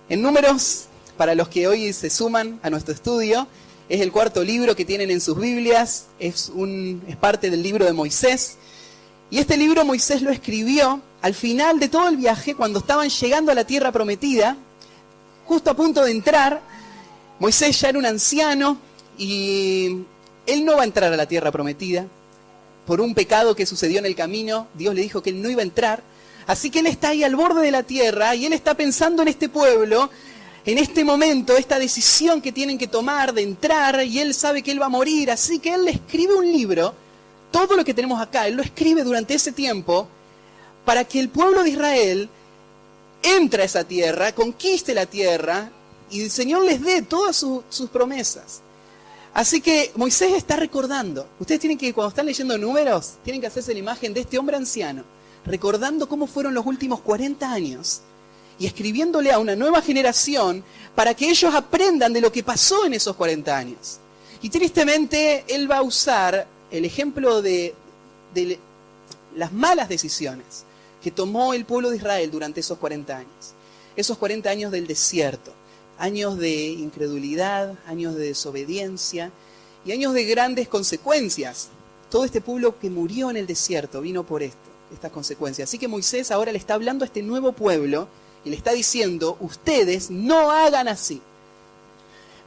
En Números, para los que hoy se suman a nuestro estudio, es el cuarto libro que tienen en sus Biblias, es parte del libro de Moisés. Y este libro Moisés lo escribió al final de todo el viaje, cuando estaban llegando a la tierra prometida, justo a punto de entrar. Moisés ya era un anciano y él no va a entrar a la tierra prometida. Por un pecado que sucedió en el camino, Dios le dijo que él no iba a entrar. Así que él está ahí al borde de la tierra y él está pensando en este pueblo, en este momento, esta decisión que tienen que tomar de entrar, y él sabe que él va a morir. Así que él le escribe un libro, todo lo que tenemos acá, él lo escribe durante ese tiempo, para que el pueblo de Israel entre a esa tierra, conquiste la tierra, y el Señor les dé todas sus promesas. Así que Moisés está recordando. Ustedes tienen que, cuando están leyendo Números, tienen que hacerse la imagen de este hombre anciano, recordando cómo fueron los últimos 40 años, y escribiéndole a una nueva generación para que ellos aprendan de lo que pasó en esos 40 años. Y tristemente, él va a usar el ejemplo de las malas decisiones que tomó el pueblo de Israel durante esos 40 años. Esos 40 años del desierto, años de incredulidad, años de desobediencia y años de grandes consecuencias. Todo este pueblo que murió en el desierto vino por estas consecuencias. Así que Moisés ahora le está hablando a este nuevo pueblo y le está diciendo: ustedes no hagan así.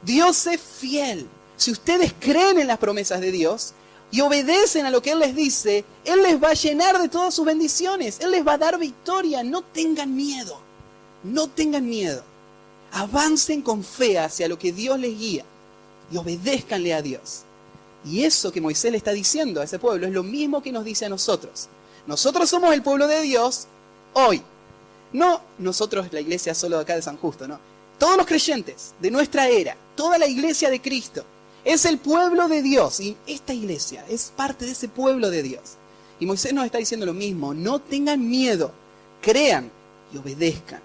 Dios es fiel. Si ustedes creen en las promesas de Dios y obedecen a lo que Él les dice, Él les va a llenar de todas sus bendiciones. Él les va a dar victoria. No tengan miedo. No tengan miedo. Avancen con fe hacia lo que Dios les guía y obedézcanle a Dios. Y eso que Moisés le está diciendo a ese pueblo es lo mismo que nos dice a nosotros. Nosotros somos el pueblo de Dios hoy. No nosotros, la iglesia solo de acá de San Justo, no. Todos los creyentes de nuestra era, toda la iglesia de Cristo, es el pueblo de Dios. Y esta iglesia es parte de ese pueblo de Dios. Y Moisés nos está diciendo lo mismo: no tengan miedo, crean y obedezcan.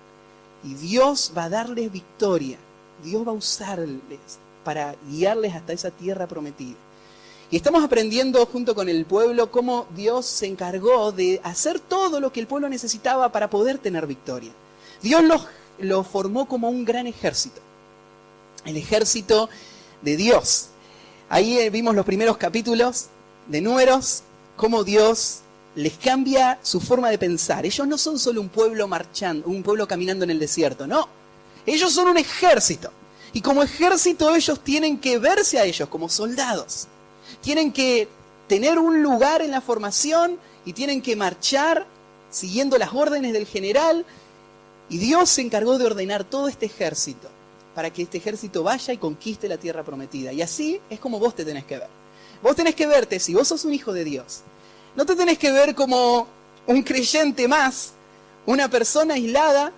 Y Dios va a darles victoria. Dios va a usarles para guiarles hasta esa tierra prometida. Y estamos aprendiendo junto con el pueblo cómo Dios se encargó de hacer todo lo que el pueblo necesitaba para poder tener victoria. Dios los formó como un gran ejército. El ejército de Dios. Ahí vimos los primeros capítulos de Números, cómo Dios les cambia su forma de pensar. Ellos no son solo un pueblo marchando, un pueblo caminando en el desierto, no. Ellos son un ejército. Y como ejército ellos tienen que verse a ellos como soldados. Tienen que tener un lugar en la formación y tienen que marchar siguiendo las órdenes del general. Y Dios se encargó de ordenar todo este ejército para que este ejército vaya y conquiste la tierra prometida. Y así es como vos te tenés que ver. Vos tenés que verte, si vos sos un hijo de Dios, no te tenés que ver como un creyente más, una persona aislada.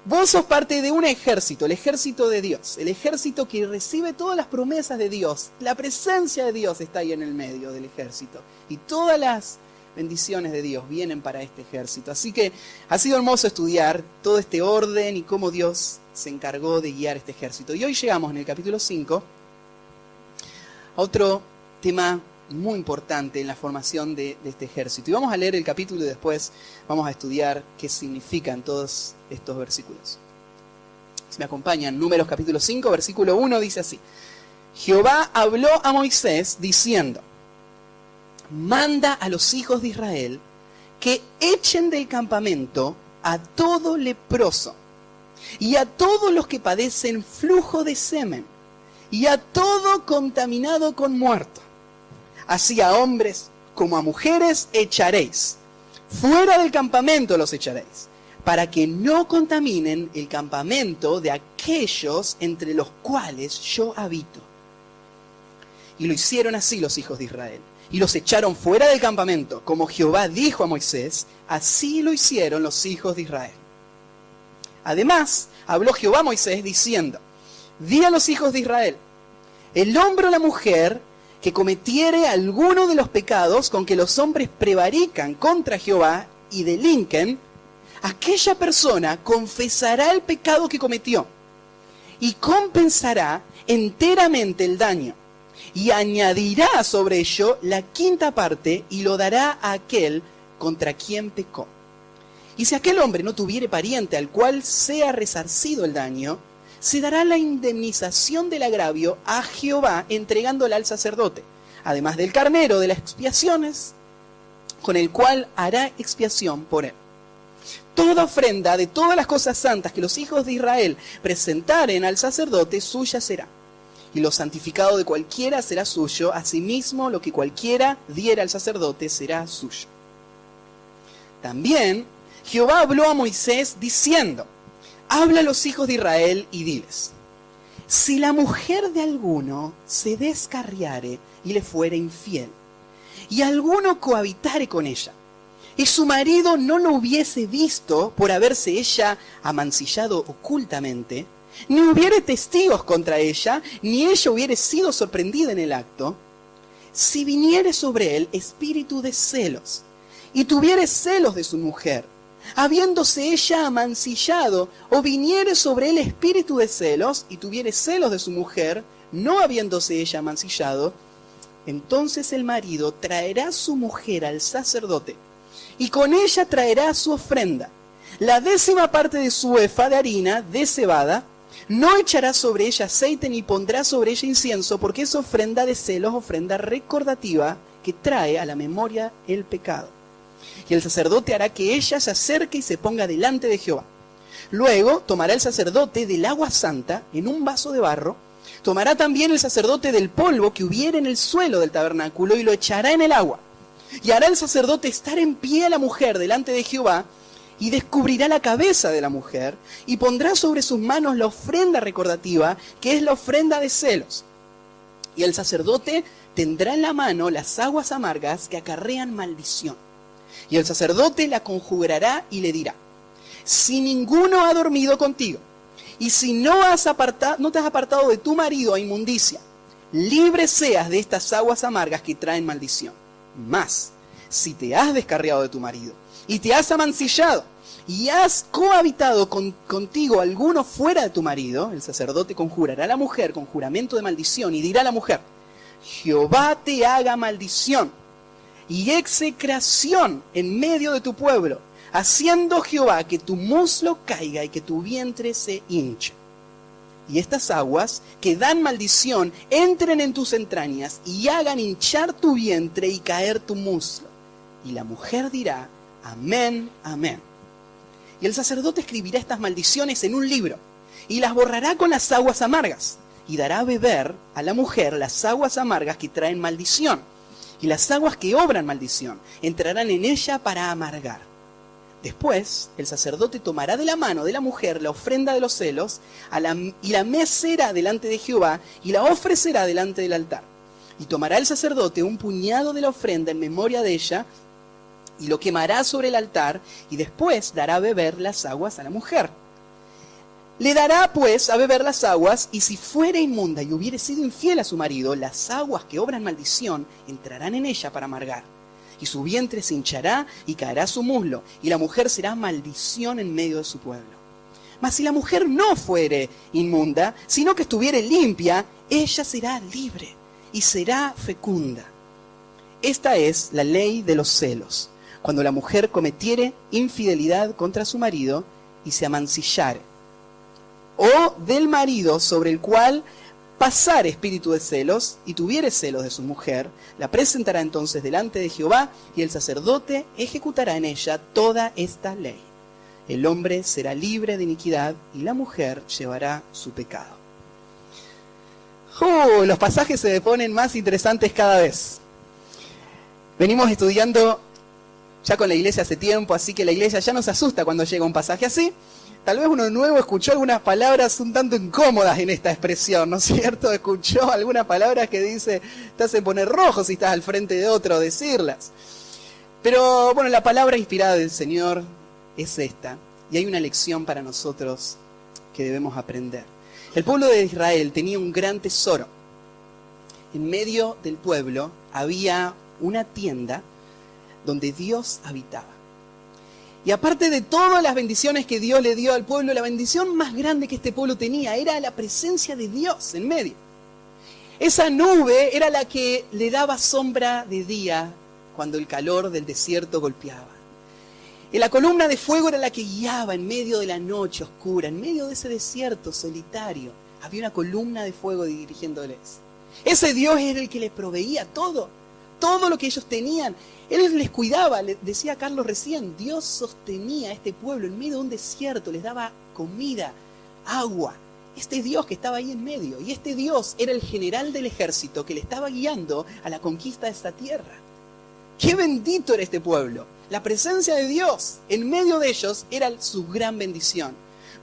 Vos sos parte de un ejército, el ejército de Dios, el ejército que recibe todas las promesas de Dios. La presencia de Dios está ahí en el medio del ejército. Y todas las bendiciones de Dios vienen para este ejército. Así que ha sido hermoso estudiar todo este orden y cómo Dios se encargó de guiar este ejército. Y hoy llegamos en el capítulo 5 a otro tema muy importante en la formación de este ejército. Y vamos a leer el capítulo y después vamos a estudiar qué significan todos estos versículos. Si me acompañan, Números capítulo 5, versículo 1 dice así: Jehová habló a Moisés diciendo: manda a los hijos de Israel que echen del campamento a todo leproso y a todos los que padecen flujo de semen y a todo contaminado con muerto. Así a hombres como a mujeres echaréis. Fuera del campamento los echaréis, para que no contaminen el campamento de aquellos entre los cuales yo habito. Y lo hicieron así los hijos de Israel, y los echaron fuera del campamento, como Jehová dijo a Moisés, así lo hicieron los hijos de Israel. Además, habló Jehová a Moisés diciendo: di a los hijos de Israel, el hombre o la mujer que cometiere alguno de los pecados con que los hombres prevarican contra Jehová y delinquen, aquella persona confesará el pecado que cometió y compensará enteramente el daño y añadirá sobre ello la quinta parte y lo dará a aquel contra quien pecó. Y si aquel hombre no tuviere pariente al cual sea resarcido el daño, se dará la indemnización del agravio a Jehová entregándola al sacerdote, además del carnero de las expiaciones, con el cual hará expiación por él. Toda ofrenda de todas las cosas santas que los hijos de Israel presentaren al sacerdote, suya será. Y lo santificado de cualquiera será suyo, asimismo lo que cualquiera diera al sacerdote será suyo. También Jehová habló a Moisés diciendo, habla a los hijos de Israel y diles, si la mujer de alguno se descarriare y le fuere infiel, y alguno cohabitare con ella, y su marido no lo hubiese visto por haberse ella amancillado ocultamente, ni hubiere testigos contra ella, ni ella hubiere sido sorprendida en el acto, si viniere sobre él espíritu de celos, y tuviere celos de su mujer, habiéndose ella amancillado, o viniere sobre él espíritu de celos, y tuviere celos de su mujer, no habiéndose ella amancillado, entonces el marido traerá su mujer al sacerdote, y con ella traerá su ofrenda, la 10ª parte de su efa de harina de cebada, no echará sobre ella aceite ni pondrá sobre ella incienso, porque es ofrenda de celos, ofrenda recordativa que trae a la memoria el pecado. Y el sacerdote hará que ella se acerque y se ponga delante de Jehová. Luego tomará el sacerdote del agua santa en un vaso de barro, tomará también el sacerdote del polvo que hubiere en el suelo del tabernáculo y lo echará en el agua. Y hará el sacerdote estar en pie a la mujer delante de Jehová, y descubrirá la cabeza de la mujer, y pondrá sobre sus manos la ofrenda recordativa, que es la ofrenda de celos. Y el sacerdote tendrá en la mano las aguas amargas que acarrean maldición. Y el sacerdote la conjurará y le dirá, si ninguno ha dormido contigo, y si no te has apartado de tu marido a inmundicia, libre seas de estas aguas amargas que traen maldición. Mas, si te has descarriado de tu marido, y te has amancillado, y has cohabitado contigo alguno fuera de tu marido, el sacerdote conjurará a la mujer con juramento de maldición, y dirá a la mujer, Jehová te haga maldición y execración en medio de tu pueblo, haciendo Jehová que tu muslo caiga y que tu vientre se hinche. Y estas aguas que dan maldición entren en tus entrañas y hagan hinchar tu vientre y caer tu muslo. Y la mujer dirá, amén, amén. Y el sacerdote escribirá estas maldiciones en un libro y las borrará con las aguas amargas y dará a beber a la mujer las aguas amargas que traen maldición. Y las aguas que obran maldición entrarán en ella para amargar. Después, el sacerdote tomará de la mano de la mujer la ofrenda de los celos y la mecerá delante de Jehová y la ofrecerá delante del altar. Y tomará el sacerdote un puñado de la ofrenda en memoria de ella y lo quemará sobre el altar y después dará a beber las aguas a la mujer. Le dará pues a beber las aguas, y si fuere inmunda y hubiere sido infiel a su marido, las aguas que obran maldición entrarán en ella para amargar. Y su vientre se hinchará y caerá su muslo, y la mujer será maldición en medio de su pueblo. Mas si la mujer no fuere inmunda, sino que estuviere limpia, ella será libre y será fecunda. Esta es la ley de los celos, cuando la mujer cometiere infidelidad contra su marido y se amancillare, o del marido sobre el cual pasar espíritu de celos y tuviere celos de su mujer, la presentará entonces delante de Jehová y el sacerdote ejecutará en ella toda esta ley. El hombre será libre de iniquidad y la mujer llevará su pecado. Los pasajes se ponen más interesantes cada vez. Venimos estudiando ya con la iglesia hace tiempo, así que la iglesia ya no se asusta cuando llega un pasaje así. Tal vez uno nuevo escuchó algunas palabras un tanto incómodas en esta expresión, ¿no es cierto? Escuchó algunas palabras que dice, te hacen poner rojo si estás al frente de otro decirlas. Pero bueno, la palabra inspirada del Señor es esta, y hay una lección para nosotros que debemos aprender. El pueblo de Israel tenía un gran tesoro. En medio del pueblo había una tienda donde Dios habitaba. Y aparte de todas las bendiciones que Dios le dio al pueblo, la bendición más grande que este pueblo tenía era la presencia de Dios en medio. Esa nube era la que le daba sombra de día cuando el calor del desierto golpeaba. Y la columna de fuego era la que guiaba en medio de la noche oscura, en medio de ese desierto solitario. Había una columna de fuego dirigiéndoles. Ese Dios era el que les proveía todo lo que ellos tenían. Él les cuidaba, les decía Carlos recién, Dios sostenía a este pueblo en medio de un desierto, les daba comida, agua. Este Dios que estaba ahí en medio, y este Dios era el general del ejército que le estaba guiando a la conquista de esta tierra. ¡Qué bendito era este pueblo! La presencia de Dios en medio de ellos era su gran bendición.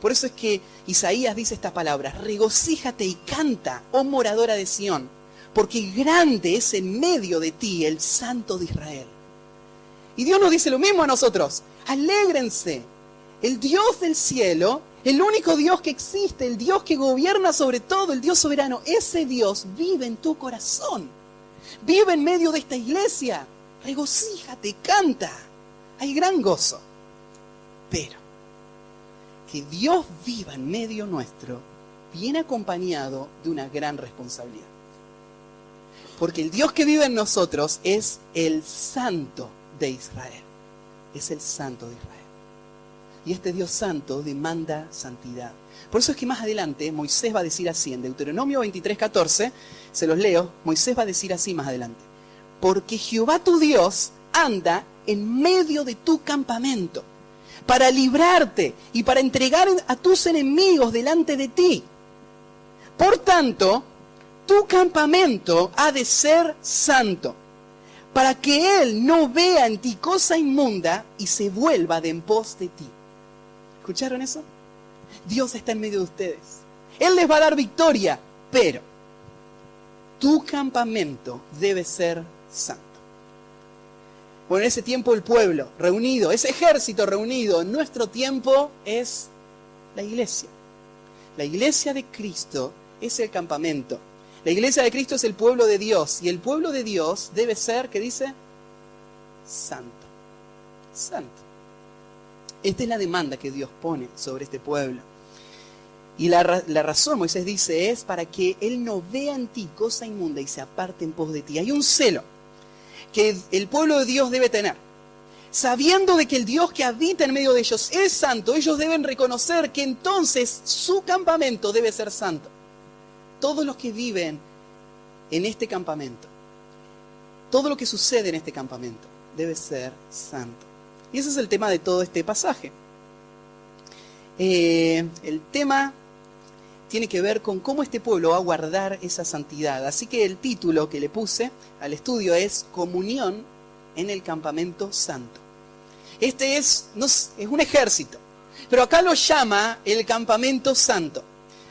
Por eso es que Isaías dice esta palabra: regocíjate y canta, oh moradora de Sión, porque grande es en medio de ti el Santo de Israel. Y Dios nos dice lo mismo a nosotros: alégrense. El Dios del cielo, el único Dios que existe, el Dios que gobierna sobre todo, el Dios soberano, ese Dios vive en tu corazón, vive en medio de esta iglesia. Regocíjate, canta, hay gran gozo. Pero que Dios viva en medio nuestro viene acompañado de una gran responsabilidad. Porque el Dios que vive en nosotros es el Santo de Israel. Es el Santo de Israel. Y este Dios Santo demanda santidad. Por eso es que más adelante Moisés va a decir así, en Deuteronomio 23:14, se los leo, Moisés va a decir así más adelante: porque Jehová tu Dios anda en medio de tu campamento, para librarte y para entregar a tus enemigos delante de ti. Por tanto, tu campamento ha de ser santo, para que Él no vea en ti cosa inmunda y se vuelva de en pos de ti. ¿Escucharon eso? Dios está en medio de ustedes. Él les va a dar victoria, pero tu campamento debe ser santo. Bueno, en ese tiempo el pueblo reunido, ese ejército reunido, en nuestro tiempo es la iglesia. La iglesia de Cristo es el campamento. La iglesia de Cristo es el pueblo de Dios. Y el pueblo de Dios debe ser, ¿qué dice? Santo. Santo. Esta es la demanda que Dios pone sobre este pueblo. Y la razón, Moisés dice, es para que Él no vea en ti cosa inmunda y se aparte en pos de ti. Hay un celo que el pueblo de Dios debe tener. Sabiendo de que el Dios que habita en medio de ellos es santo, ellos deben reconocer que entonces su campamento debe ser santo. Todos los que viven en este campamento, todo lo que sucede en este campamento debe ser santo. Y ese es el tema de todo este pasaje. El tema tiene que ver con cómo este pueblo va a guardar esa santidad. Así que el título que le puse al estudio es Comunión en el Campamento Santo. Este es un ejército, pero acá lo llama el Campamento Santo.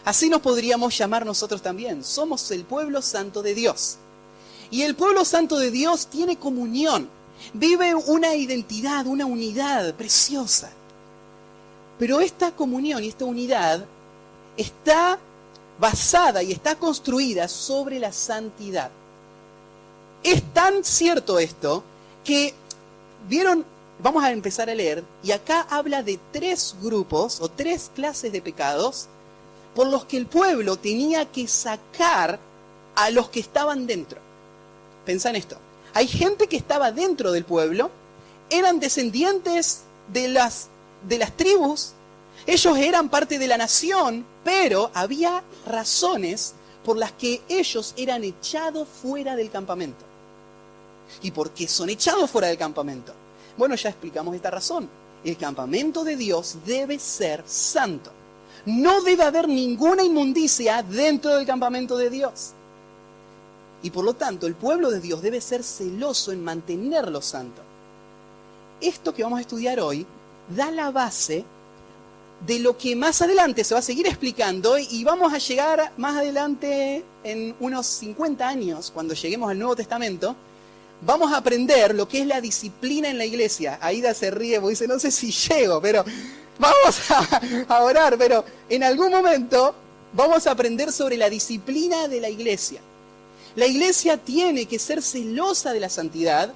Así nos podríamos llamar nosotros también. Somos el pueblo santo de Dios. Y el pueblo santo de Dios tiene comunión. Vive una identidad, una unidad preciosa. Pero esta comunión y esta unidad está basada y está construida sobre la santidad. Es tan cierto esto que, ¿vieron? Vamos a empezar a leer, y acá habla de 3 grupos o 3 clases de pecados por los que el pueblo tenía que sacar a los que estaban dentro. Pensá en esto. Hay gente que estaba dentro del pueblo, eran descendientes de las tribus, ellos eran parte de la nación, pero había razones por las que ellos eran echados fuera del campamento. ¿Y por qué son echados fuera del campamento? Bueno, ya explicamos esta razón. El campamento de Dios debe ser santo. No debe haber ninguna inmundicia dentro del campamento de Dios. Y por lo tanto, el pueblo de Dios debe ser celoso en mantenerlo santo. Esto que vamos a estudiar hoy da la base de lo que más adelante se va a seguir explicando, y vamos a llegar más adelante, en unos 50 años, cuando lleguemos al Nuevo Testamento, vamos a aprender lo que es la disciplina en la iglesia. Aida se ríe porque dice, no sé si llego, pero vamos a orar, pero en algún momento vamos a aprender sobre la disciplina de la iglesia. La iglesia tiene que ser celosa de la santidad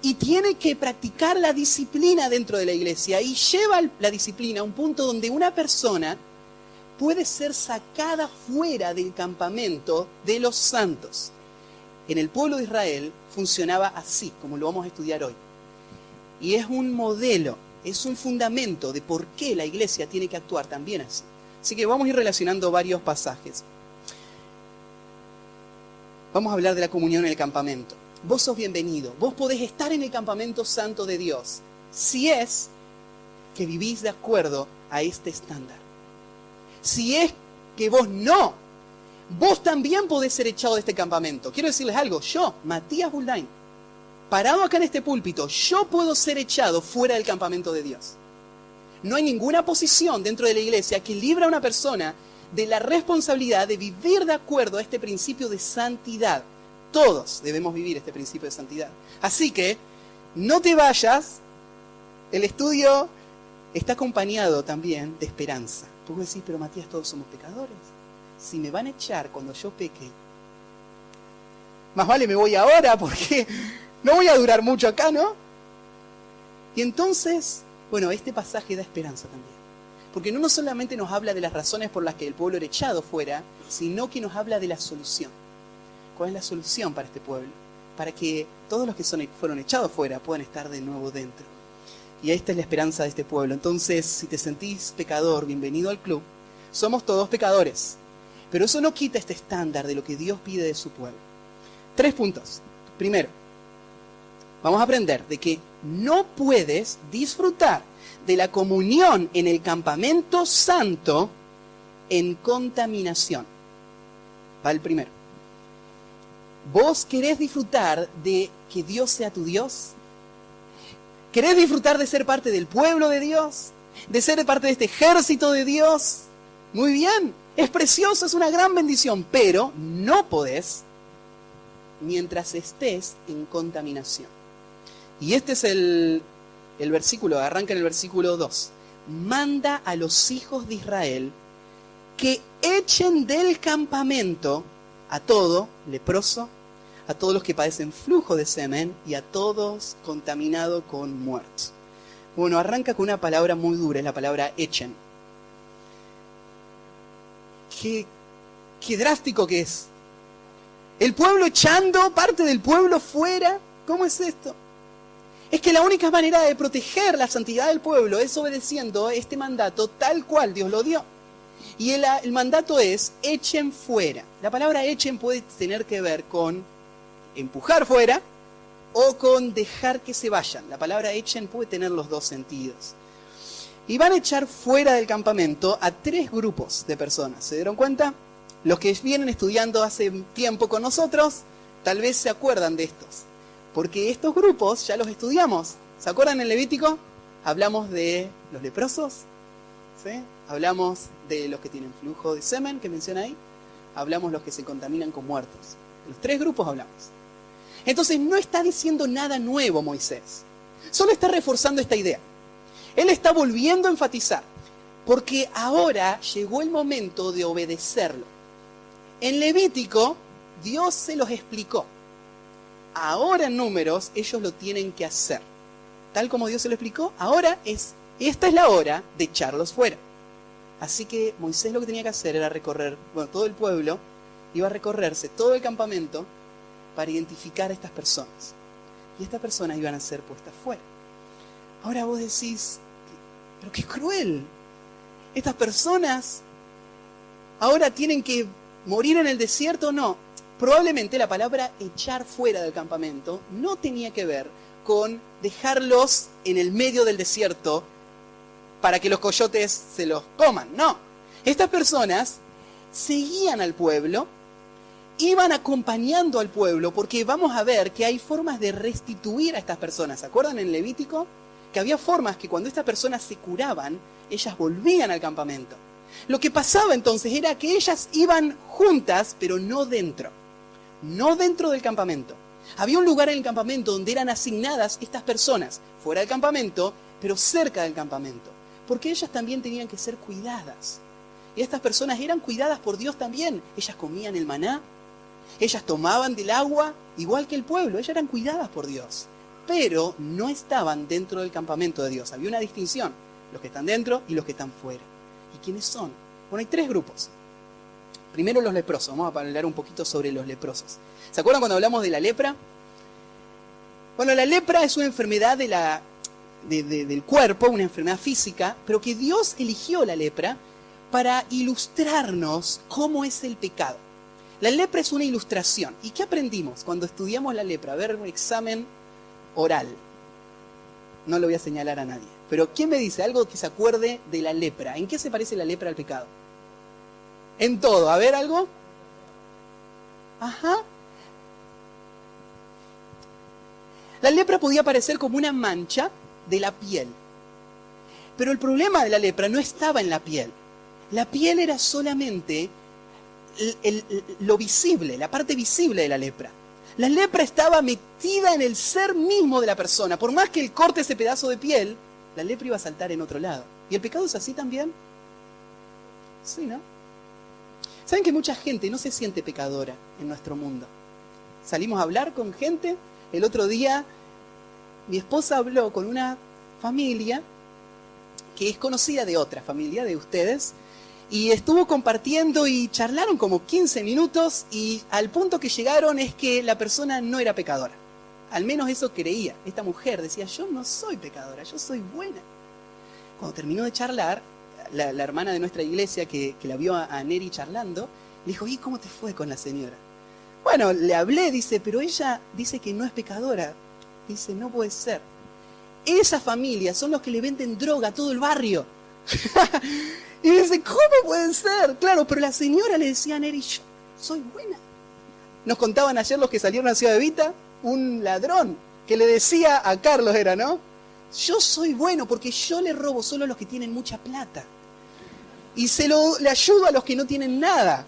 y tiene que practicar la disciplina dentro de la iglesia, y lleva la disciplina a un punto donde una persona puede ser sacada fuera del campamento de los santos. En el pueblo de Israel funcionaba así, como lo vamos a estudiar hoy. Y es un modelo es un fundamento de por qué la iglesia tiene que actuar también así. Así que vamos a ir relacionando varios pasajes. Vamos a hablar de la comunión en el campamento. Vos sos bienvenido. Vos podés estar en el campamento santo de Dios si es que vivís de acuerdo a este estándar. Si es que vos no, vos también podés ser echado de este campamento. Quiero decirles algo. Yo, Matías Buldain, parado acá en este púlpito, yo puedo ser echado fuera del campamento de Dios. No hay ninguna posición dentro de la iglesia que libre a una persona de la responsabilidad de vivir de acuerdo a este principio de santidad. Todos debemos vivir este principio de santidad. Así que, no te vayas. El estudio está acompañado también de esperanza. Tú decís, pero Matías, todos somos pecadores. Si me van a echar cuando yo peque, más vale me voy ahora porque no voy a durar mucho acá, ¿no? Y entonces, bueno, este pasaje da esperanza también. Porque no solamente nos habla de las razones por las que el pueblo era echado fuera, sino que nos habla de la solución. ¿Cuál es la solución para este pueblo? Para que todos los que fueron echados fuera puedan estar de nuevo dentro. Y esta es la esperanza de este pueblo. Entonces, si te sentís pecador, bienvenido al club. Somos todos pecadores. Pero eso no quita este estándar de lo que Dios pide de su pueblo. 3 puntos. Primero, vamos a aprender de que no puedes disfrutar de la comunión en el campamento santo en contaminación. Va el primero. ¿Vos querés disfrutar de que Dios sea tu Dios? ¿Querés disfrutar de ser parte del pueblo de Dios? ¿De ser parte de este ejército de Dios? Muy bien, es precioso, es una gran bendición, pero no podés mientras estés en contaminación. Y este es el versículo, arranca en el versículo 2. Manda a los hijos de Israel que echen del campamento a todo leproso, a todos los que padecen flujo de semen y a todos contaminados con muerte. Bueno, arranca con una palabra muy dura, es la palabra echen. Qué drástico que es. El pueblo echando parte del pueblo fuera. ¿Cómo es esto? Es que la única manera de proteger la santidad del pueblo es obedeciendo este mandato tal cual Dios lo dio. Y el mandato es, echen fuera. La palabra echen puede tener que ver con empujar fuera o con dejar que se vayan. La palabra echen puede tener los dos sentidos. Y van a echar fuera del campamento a 3 grupos de personas. ¿Se dieron cuenta? Los que vienen estudiando hace tiempo con nosotros, tal vez se acuerdan de estos. Porque estos grupos ya los estudiamos. ¿Se acuerdan en Levítico? Hablamos de los leprosos, ¿sí? Hablamos de los que tienen flujo de semen, que menciona ahí. Hablamos de los que se contaminan con muertos. De los 3 grupos hablamos. Entonces no está diciendo nada nuevo Moisés. Solo está reforzando esta idea. Él está volviendo a enfatizar. Porque ahora llegó el momento de obedecerlo. En Levítico, Dios se los explicó. Ahora en Números, ellos lo tienen que hacer. Tal como Dios se lo explicó, ahora esta es la hora de echarlos fuera. Así que Moisés lo que tenía que hacer era recorrer, todo el pueblo iba a recorrerse todo el campamento para identificar a estas personas. Y estas personas iban a ser puestas fuera. Ahora vos decís, pero qué cruel. Estas personas ahora tienen que morir en el desierto. No, probablemente la palabra echar fuera del campamento no tenía que ver con dejarlos en el medio del desierto para que los coyotes se los coman. No, estas personas seguían al pueblo, iban acompañando al pueblo, porque vamos a ver que hay formas de restituir a estas personas. ¿Se acuerdan en Levítico? Que había formas que cuando estas personas se curaban, ellas volvían al campamento. Lo que pasaba entonces era que ellas iban juntas, pero no dentro. No dentro del campamento. Había un lugar en el campamento donde eran asignadas estas personas, fuera del campamento, pero cerca del campamento. Porque ellas también tenían que ser cuidadas. Y estas personas eran cuidadas por Dios también. Ellas comían el maná, ellas tomaban del agua, igual que el pueblo. Ellas eran cuidadas por Dios. Pero no estaban dentro del campamento de Dios. Había una distinción. Los que están dentro y los que están fuera. ¿Y quiénes son? Bueno, hay 3 grupos. Primero los leprosos. Vamos a hablar un poquito sobre los leprosos. ¿Se acuerdan cuando hablamos de la lepra? Bueno, la lepra es una enfermedad de la del cuerpo, una enfermedad física, pero que Dios eligió la lepra para ilustrarnos cómo es el pecado. La lepra es una ilustración. ¿Y qué aprendimos cuando estudiamos la lepra? A ver, un examen oral. No lo voy a señalar a nadie. Pero ¿quién me dice algo que se acuerde de la lepra? ¿En qué se parece la lepra al pecado? En todo. A ver, ¿algo? Ajá. La lepra podía parecer como una mancha de la piel. Pero el problema de la lepra no estaba en la piel. La piel era solamente lo visible, la parte visible de la lepra. La lepra estaba metida en el ser mismo de la persona. Por más que él corte ese pedazo de piel, la lepra iba a saltar en otro lado. ¿Y el pecado es así también? Sí, ¿no? ¿Saben que mucha gente no se siente pecadora en nuestro mundo? Salimos a hablar con gente. El otro día mi esposa habló con una familia que es conocida de otra familia, de ustedes, y estuvo compartiendo y charlaron como 15 minutos y al punto que llegaron es que la persona no era pecadora. Al menos eso creía. Esta mujer decía, yo no soy pecadora, yo soy buena. Cuando terminó de charlar, la hermana de nuestra iglesia que la vio a Neri charlando, le dijo, ¿y cómo te fue con la señora? Bueno, le hablé, dice, pero ella dice que no es pecadora. Dice, no puede ser. Esa familia son los que le venden droga a todo el barrio. Y dice, ¿cómo puede ser? Claro, pero la señora le decía a Neri, yo soy buena. Nos contaban ayer los que salieron a Ciudad Evita, un ladrón que le decía a Carlos, era, ¿no? Yo soy bueno porque yo le robo solo a los que tienen mucha plata. Y le ayudo a los que no tienen nada.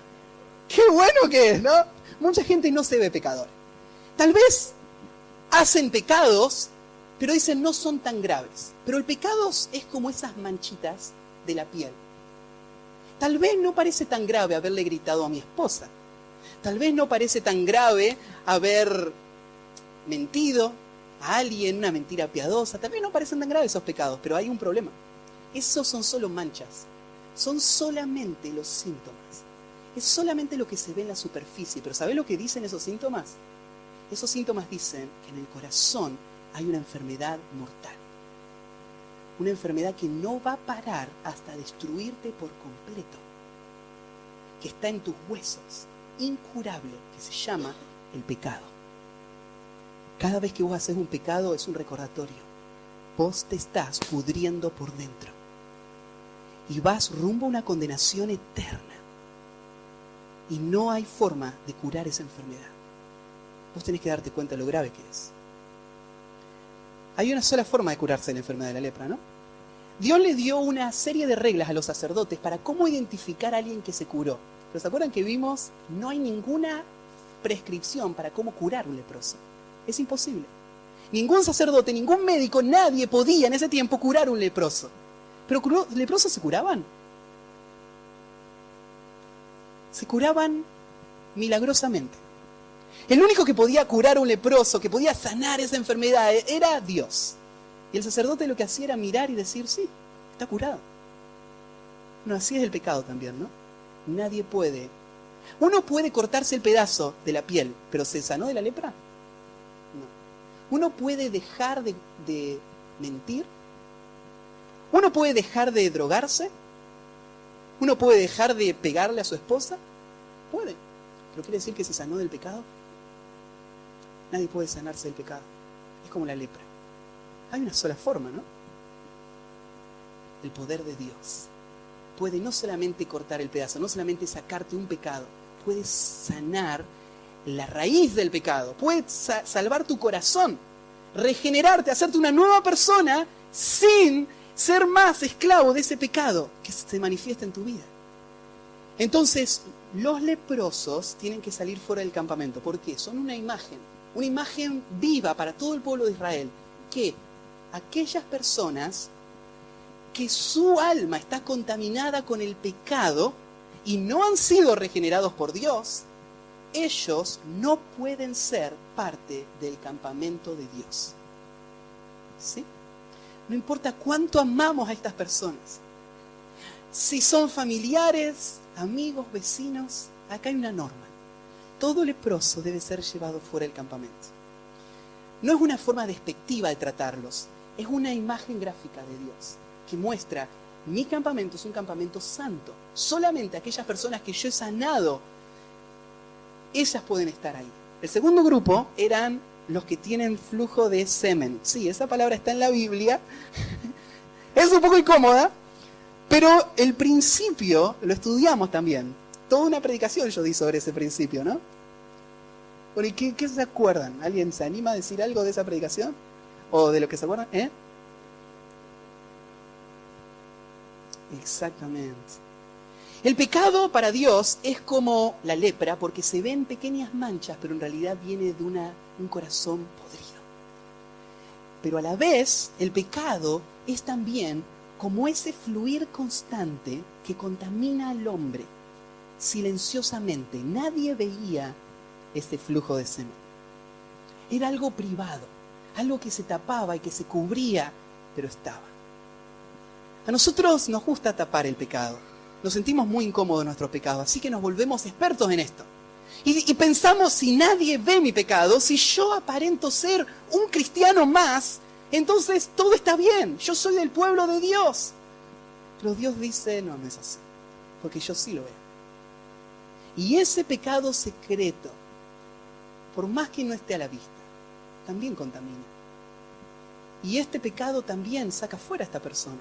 Qué bueno que es, ¿no? Mucha gente no se ve pecadora. Tal vez hacen pecados, pero dicen no son tan graves. Pero el pecado es como esas manchitas de la piel. Tal vez no parece tan grave haberle gritado a mi esposa. Tal vez no parece tan grave haber mentido a alguien, una mentira piadosa. Tal vez no parecen tan graves esos pecados, pero hay un problema. Esos son solo manchas. Son solamente los síntomas. Es solamente lo que se ve en la superficie. Pero ¿sabés lo que dicen esos síntomas? Esos síntomas dicen que en el corazón hay una enfermedad mortal. Una enfermedad que no va a parar hasta destruirte por completo. Que está en tus huesos, incurable, que se llama el pecado. Cada vez que vos haces un pecado es un recordatorio. Vos te estás pudriendo por dentro. Y vas rumbo a una condenación eterna. Y no hay forma de curar esa enfermedad. Vos tenés que darte cuenta de lo grave que es. Hay una sola forma de curarse de la enfermedad de la lepra, ¿no? Dios le dio una serie de reglas a los sacerdotes para cómo identificar a alguien que se curó. Pero ¿se acuerdan que vimos? No hay ninguna prescripción para cómo curar un leproso. Es imposible. Ningún sacerdote, ningún médico, nadie podía en ese tiempo curar un leproso. Pero ¿leprosos se curaban? Se curaban milagrosamente. El único que podía curar a un leproso, que podía sanar esa enfermedad, era Dios. Y el sacerdote lo que hacía era mirar y decir, sí, está curado. No, así es el pecado también, ¿no? Nadie puede. Uno puede cortarse el pedazo de la piel, pero ¿se sanó de la lepra? No. Uno puede dejar de mentir. Uno puede dejar de drogarse. Uno puede dejar de pegarle a su esposa. Puede. ¿Pero quiere decir que se sanó del pecado? Nadie puede sanarse del pecado. Es como la lepra. Hay una sola forma, ¿no? El poder de Dios puede no solamente cortar el pedazo, no solamente sacarte un pecado, puede sanar la raíz del pecado, puede salvar tu corazón, regenerarte, hacerte una nueva persona sin ser más esclavo de ese pecado que se manifiesta en tu vida. Entonces, los leprosos tienen que salir fuera del campamento. ¿Por qué? Son una imagen viva para todo el pueblo de Israel, que aquellas personas que su alma está contaminada con el pecado y no han sido regenerados por Dios, ellos no pueden ser parte del campamento de Dios. ¿Sí? No importa cuánto amamos a estas personas. Si son familiares, amigos, vecinos, acá hay una norma. Todo leproso debe ser llevado fuera del campamento. No es una forma despectiva de tratarlos. es una imagen gráfica de Dios que muestra: mi campamento es un campamento santo. Solamente aquellas personas que yo he sanado, ellas pueden estar ahí. El segundo grupo eran los que tienen flujo de semen. Sí, esa palabra está en la Biblia. Es un poco incómoda, pero el principio lo estudiamos también. Toda una predicación yo di sobre ese principio, ¿no? Bueno, ¿y qué se acuerdan? ¿Alguien se anima a decir algo de esa predicación? ¿O de lo que se acuerdan? Exactamente. El pecado para Dios es como la lepra, porque se ven pequeñas manchas, pero en realidad viene de un corazón podrido. Pero a la vez, el pecado es también como ese fluir constante que contamina al hombre silenciosamente. Nadie veía ese flujo de semen. Era algo privado, algo que se tapaba y que se cubría, pero estaba. A nosotros nos gusta tapar el pecado. Nos sentimos muy incómodos en nuestro pecado, así que nos volvemos expertos en esto. Y pensamos: si nadie ve mi pecado, si yo aparento ser un cristiano más, entonces todo está bien, yo soy del pueblo de Dios. Pero Dios dice: no, no es así, porque yo sí lo veo. Y ese pecado secreto, por más que no esté a la vista, también contamina. Y este pecado también saca fuera a esta persona.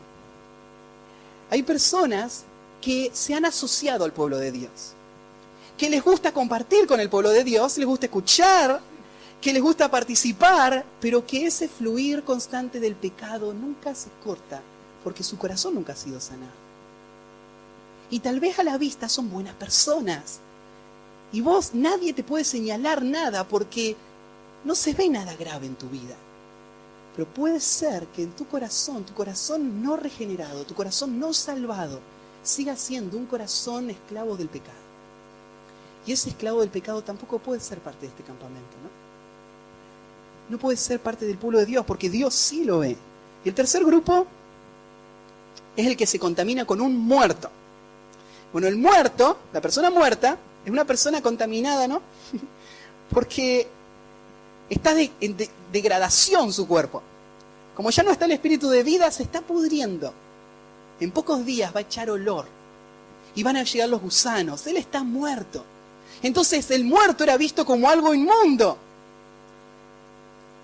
Hay personas que se han asociado al pueblo de Dios, que les gusta compartir con el pueblo de Dios, les gusta escuchar, que les gusta participar, pero que ese fluir constante del pecado nunca se corta, porque su corazón nunca ha sido sanado. Y tal vez a la vista son buenas personas, y vos, nadie te puede señalar nada, porque no se ve nada grave en tu vida. Pero puede ser que en tu corazón no regenerado, tu corazón no salvado, siga siendo un corazón esclavo del pecado. Y ese esclavo del pecado tampoco puede ser parte de este campamento, ¿no? No puede ser parte del pueblo de Dios, porque Dios sí lo ve. Y el tercer grupo es el que se contamina con un muerto. Bueno, el muerto, la persona muerta, es una persona contaminada, ¿no? Porque está en degradación su cuerpo. Como ya no está el espíritu de vida, se está pudriendo. En pocos días va a echar olor. Y van a llegar los gusanos. Él está muerto. Entonces el muerto era visto como algo inmundo.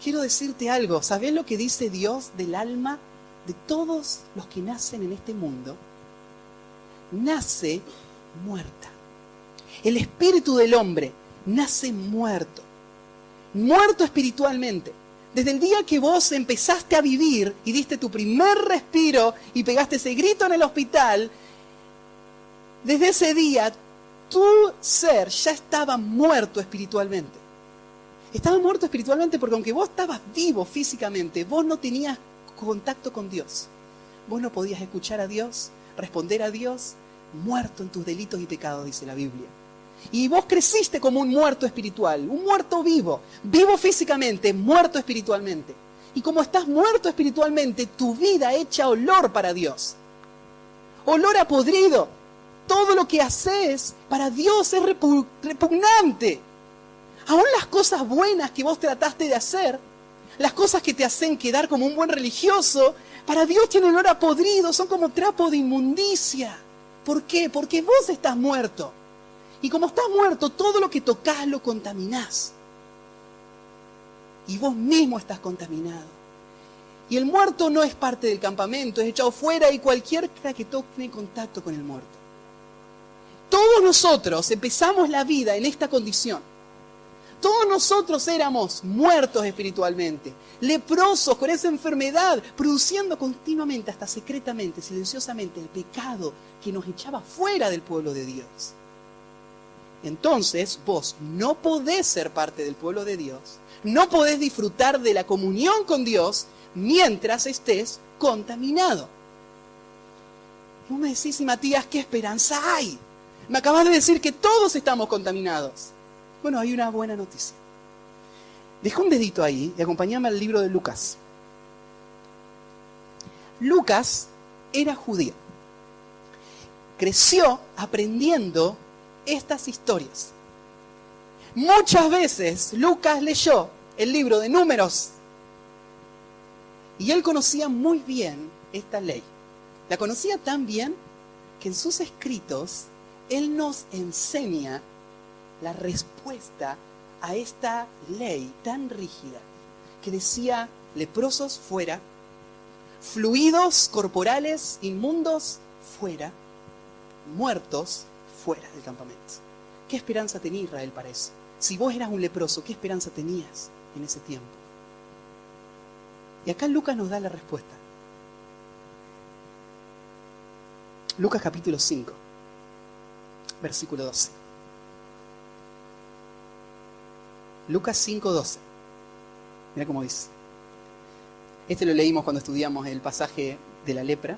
Quiero decirte algo. ¿Sabés lo que dice Dios del alma de todos los que nacen en este mundo? Nace muerta. El espíritu del hombre nace muerto. Muerto espiritualmente. Desde el día que vos empezaste a vivir y diste tu primer respiro y pegaste ese grito en el hospital, desde ese día tu ser ya estaba muerto espiritualmente. Estaba muerto espiritualmente porque aunque vos estabas vivo físicamente, vos no tenías contacto con Dios. Vos no podías escuchar a Dios, responder a Dios, muerto en tus delitos y pecados, dice la Biblia. Y vos creciste como un muerto espiritual, un muerto vivo, vivo físicamente, muerto espiritualmente. Y como estás muerto espiritualmente, tu vida echa olor para Dios. Olor a podrido. Todo lo que haces para Dios es repugnante. Aún las cosas buenas que vos trataste de hacer, las cosas que te hacen quedar como un buen religioso, para Dios tienen olor a podrido, son como trapo de inmundicia. ¿Por qué? Porque vos estás muerto. Y como estás muerto, todo lo que tocas lo contaminás. Y vos mismo estás contaminado. Y el muerto no es parte del campamento, es echado fuera y cualquiera que toque contacto con el muerto. Todos nosotros empezamos la vida en esta condición. Todos nosotros éramos muertos espiritualmente, leprosos con esa enfermedad, produciendo continuamente, hasta secretamente, silenciosamente, el pecado que nos echaba fuera del pueblo de Dios. Entonces vos no podés ser parte del pueblo de Dios, no podés disfrutar de la comunión con Dios mientras estés contaminado. Y vos me decís: y Matías, ¿qué esperanza hay? Me acabas de decir que todos estamos contaminados. Bueno, hay una buena noticia. Deja un dedito ahí y acompáñame al libro de Lucas. Lucas era judío. Creció aprendiendo estas historias. Muchas veces Lucas leyó el libro de Números Y él conocía muy bien esta ley. La conocía tan bien que en sus escritos él nos enseña la respuesta a esta ley tan rígida que decía: leprosos fuera, fluidos corporales inmundos fuera, muertos fuera del campamento. ¿Qué esperanza tenía Israel para eso? Si vos eras un leproso, ¿qué esperanza tenías en ese tiempo? Y acá Lucas nos da la respuesta. Lucas capítulo 5, versículo 12. Lucas 5, 12. Mira cómo dice. Este lo leímos cuando estudiamos el pasaje de la lepra.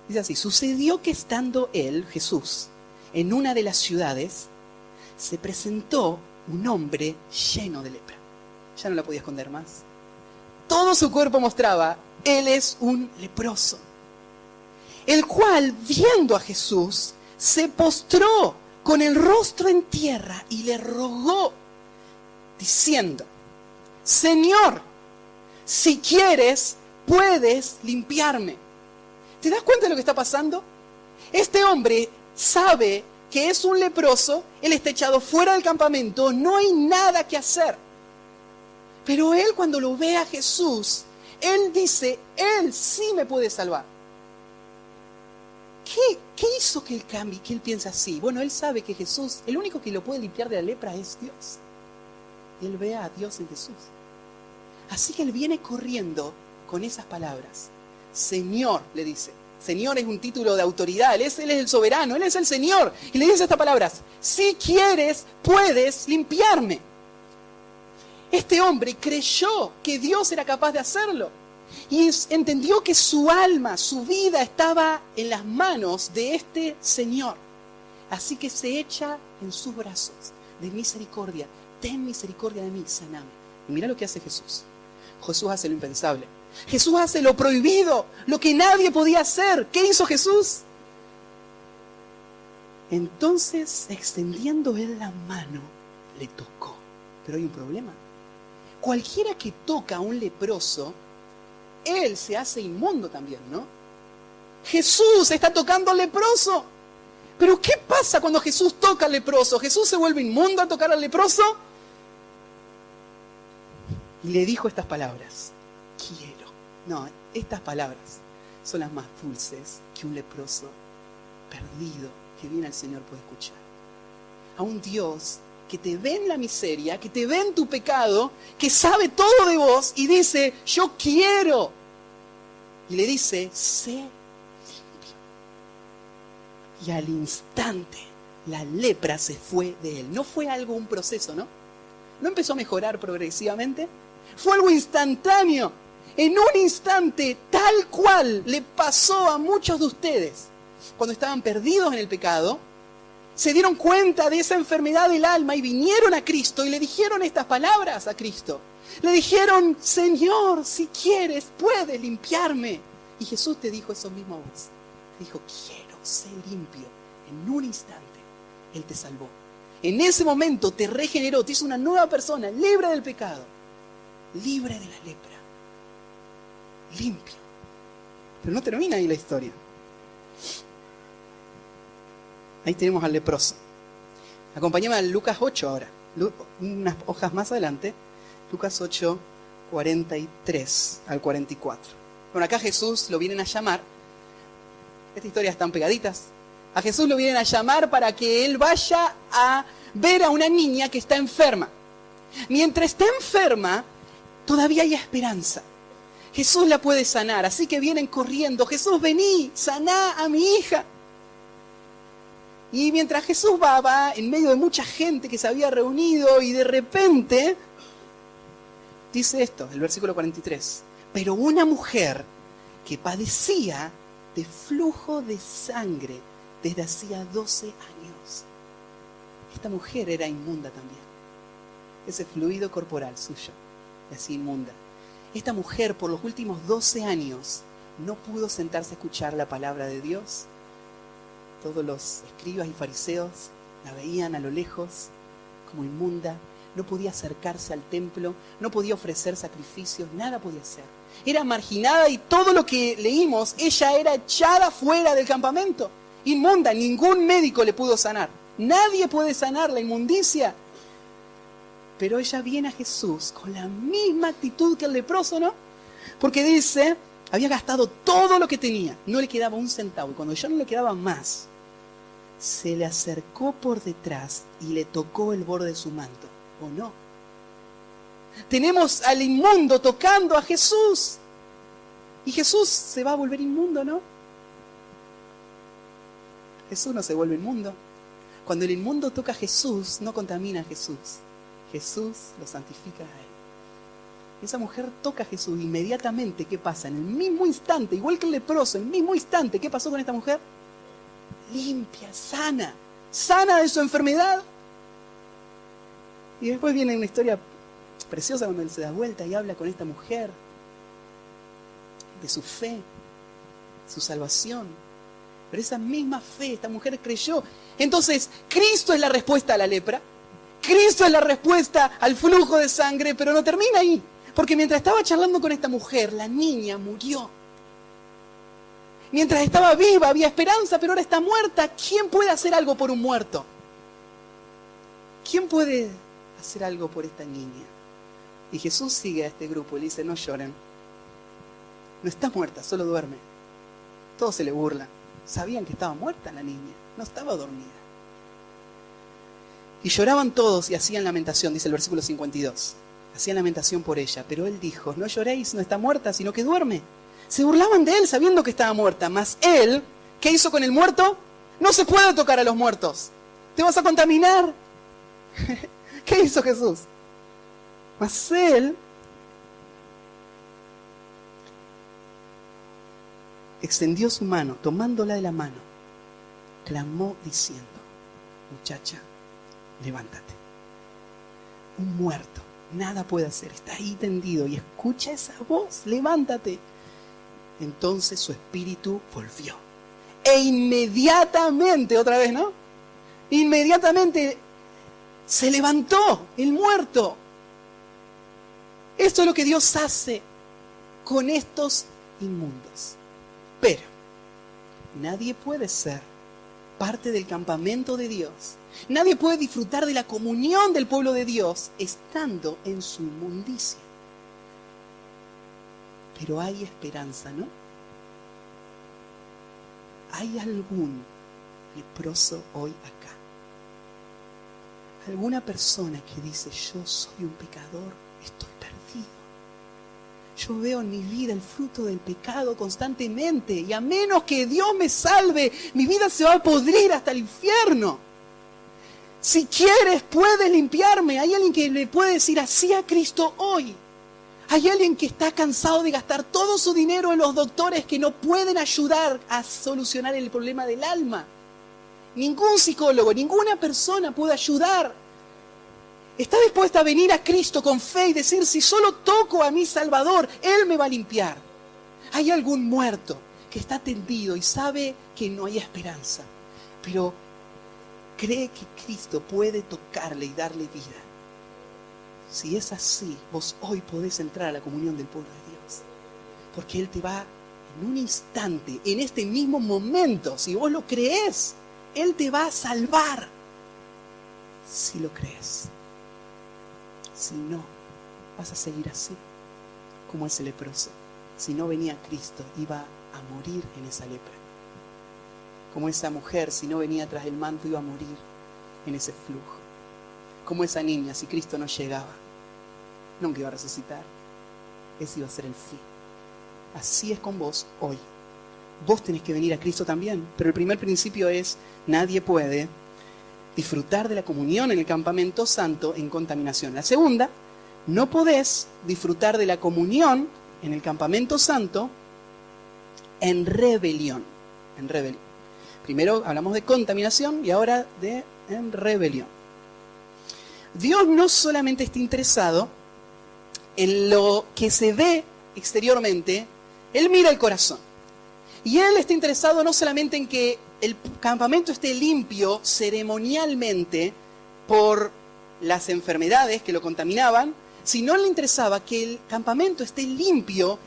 Dice así: sucedió que estando él, Jesús, en una de las ciudades, se presentó un hombre lleno de lepra. Ya no la podía esconder más. Todo su cuerpo mostraba: él es un leproso. El cual, viendo a Jesús, se postró con el rostro en tierra y le rogó, diciendo: Señor, si quieres, puedes limpiarme. ¿Te das cuenta de lo que está pasando? Este hombre sabe que es un leproso, él está echado fuera del campamento, no hay nada que hacer. Pero él, cuando lo ve a Jesús, él dice: él sí me puede salvar. ¿Qué hizo que él cambie, que él piense así? Bueno, él sabe que Jesús, el único que lo puede limpiar de la lepra es Dios. Él ve a Dios en Jesús. Así que él viene corriendo con esas palabras. Señor, le dice. Señor es un título de autoridad. Él es el soberano, Él es el Señor. Y le dice estas palabras: si quieres, puedes limpiarme. Este hombre creyó que Dios era capaz de hacerlo. Y entendió que su alma, su vida estaba en las manos de este Señor. Así que se echa en sus brazos de misericordia. Ten misericordia de mí, saname. Y mira lo que hace Jesús. Jesús hace lo impensable. Jesús hace lo prohibido, lo que nadie podía hacer. ¿Qué hizo Jesús? Entonces, extendiendo él la mano, le tocó. Pero hay un problema. Cualquiera que toca a un leproso, él se hace inmundo también, ¿no? Jesús está tocando al leproso. Pero ¿qué pasa cuando Jesús toca al leproso? ¿Jesús se vuelve inmundo al tocar al leproso? Y le dijo estas palabras: quiero. No, estas palabras son las más dulces que un leproso perdido que viene al Señor puede escuchar. A un Dios que te ve en la miseria, que te ve en tu pecado, que sabe todo de vos y dice: yo quiero. Y le dice: sé limpio. Y al instante la lepra se fue de él. No fue algo, un proceso, ¿no? No empezó a mejorar progresivamente. Fue algo instantáneo. En un instante, tal cual le pasó a muchos de ustedes cuando estaban perdidos en el pecado. Se dieron cuenta de esa enfermedad del alma y vinieron a Cristo y le dijeron estas palabras a Cristo. Le dijeron: Señor, si quieres, puedes limpiarme. Y Jesús te dijo eso mismo a vos. Te dijo: quiero, sé limpio. En un instante, Él te salvó. En ese momento te regeneró, te hizo una nueva persona, libre del pecado, libre de la lepra, limpio. Pero no termina ahí la historia. Ahí tenemos al leproso. Acompáñame a Lucas 8 ahora. Unas hojas más adelante. Lucas 8, 43 al 44. Bueno, acá Jesús lo vienen a llamar. Estas historias están pegaditas. A Jesús lo vienen a llamar para que Él vaya a ver a una niña que está enferma. Mientras está enferma, todavía hay esperanza. Jesús la puede sanar. Así que vienen corriendo: Jesús, vení, saná a mi hija. Y mientras Jesús va en medio de mucha gente que se había reunido, y de repente dice esto, el versículo 43. Pero una mujer que padecía de flujo de sangre desde hacía 12 años. Esta mujer era inmunda también. Ese fluido corporal suyo, así inmunda. Esta mujer por los últimos 12 años no pudo sentarse a escuchar la palabra de Dios. Todos los escribas y fariseos la veían a lo lejos como inmunda. no podía acercarse al templo, no podía ofrecer sacrificios, nada podía hacer. Era marginada y todo lo que leímos, ella era echada fuera del campamento. Inmunda, ningún médico le pudo sanar. Nadie puede sanar la inmundicia. Pero ella viene a Jesús con la misma actitud que el leproso, ¿no? Porque dice, había gastado todo lo que tenía, no le quedaba un centavo. Y cuando ya no le quedaba más, se le acercó por detrás y le tocó el borde de su manto. ¿O no? Tenemos al inmundo tocando a Jesús. Y Jesús se va a volver inmundo, ¿no? Jesús no se vuelve inmundo. Cuando el inmundo toca a Jesús, no contamina a Jesús. Jesús lo santifica a él. Esa mujer toca a Jesús inmediatamente. ¿Qué pasa? En el mismo instante, igual que el leproso, en el mismo instante, ¿qué pasó con esta mujer? Limpia, sana de su enfermedad. Y después viene una historia preciosa cuando él se da vuelta y habla con esta mujer de su fe, su salvación. Pero esa misma fe, esta mujer creyó. Entonces, Cristo es la respuesta a la lepra. Cristo es la respuesta al flujo de sangre, pero no termina ahí. Porque mientras estaba charlando con esta mujer, la niña murió. Mientras estaba viva, había esperanza, pero ahora está muerta. ¿Quién puede hacer algo por un muerto? ¿Quién puede hacer algo por esta niña? Y Jesús sigue a este grupo y le dice, no lloren. No está muerta, solo duerme. Todos se le burlan. Sabían que estaba muerta la niña, no estaba dormida. Y lloraban todos y hacían lamentación, dice el versículo 52. Hacían lamentación por ella, pero él dijo, no lloréis, no está muerta, sino que duerme. Se burlaban de él sabiendo que estaba muerta, mas él, ¿qué hizo con el muerto? No se puede tocar a los muertos. Te vas a contaminar. ¿Qué hizo Jesús? Mas él extendió su mano, tomándola de la mano, clamó diciendo, muchacha, levántate. Un muerto, nada puede hacer, está ahí tendido y escucha esa voz, levántate. Entonces su espíritu volvió. E inmediatamente, otra vez, ¿no? Inmediatamente se levantó el muerto. Esto es lo que Dios hace con estos inmundos. Pero nadie puede ser parte del campamento de Dios. Nadie puede disfrutar de la comunión del pueblo de Dios estando en su inmundicia. Pero hay esperanza, ¿no? ¿Hay algún leproso hoy acá? ¿Alguna persona que dice, yo soy un pecador, estoy perdido? Yo veo en mi vida el fruto del pecado constantemente y a menos que Dios me salve, mi vida se va a podrir hasta el infierno. Si quieres, puedes limpiarme. Hay alguien que le puede decir así a Cristo hoy. Hay alguien que está cansado de gastar todo su dinero en los doctores que no pueden ayudar a solucionar el problema del alma. Ningún psicólogo, ninguna persona puede ayudar. Está dispuesta a venir a Cristo con fe y decir, si solo toco a mi Salvador, Él me va a limpiar. Hay algún muerto que está tendido y sabe que no hay esperanza, pero cree que Cristo puede tocarle y darle vida. Si es así, vos hoy podés entrar a la comunión del pueblo de Dios. Porque Él te va en un instante, en este mismo momento, si vos lo creés, Él te va a salvar. Si lo crees. Si no, vas a seguir así, como ese leproso. Si no venía Cristo, iba a morir en esa lepra. Como esa mujer, si no venía tras el manto, iba a morir en ese flujo. Como esa niña, si Cristo no llegaba, nunca iba a resucitar. Ese iba a ser el fin. Así es con vos hoy. Vos tenés que venir a Cristo también. Pero el primer principio es, nadie puede disfrutar de la comunión en el campamento santo en contaminación. La segunda, no podés disfrutar de la comunión en el campamento santo en rebelión. En rebelión. Primero hablamos de contaminación y ahora en rebelión. Dios no solamente está interesado en lo que se ve exteriormente, Él mira el corazón. Y Él está interesado no solamente en que el campamento esté limpio ceremonialmente por las enfermedades que lo contaminaban, sino le interesaba que el campamento esté limpio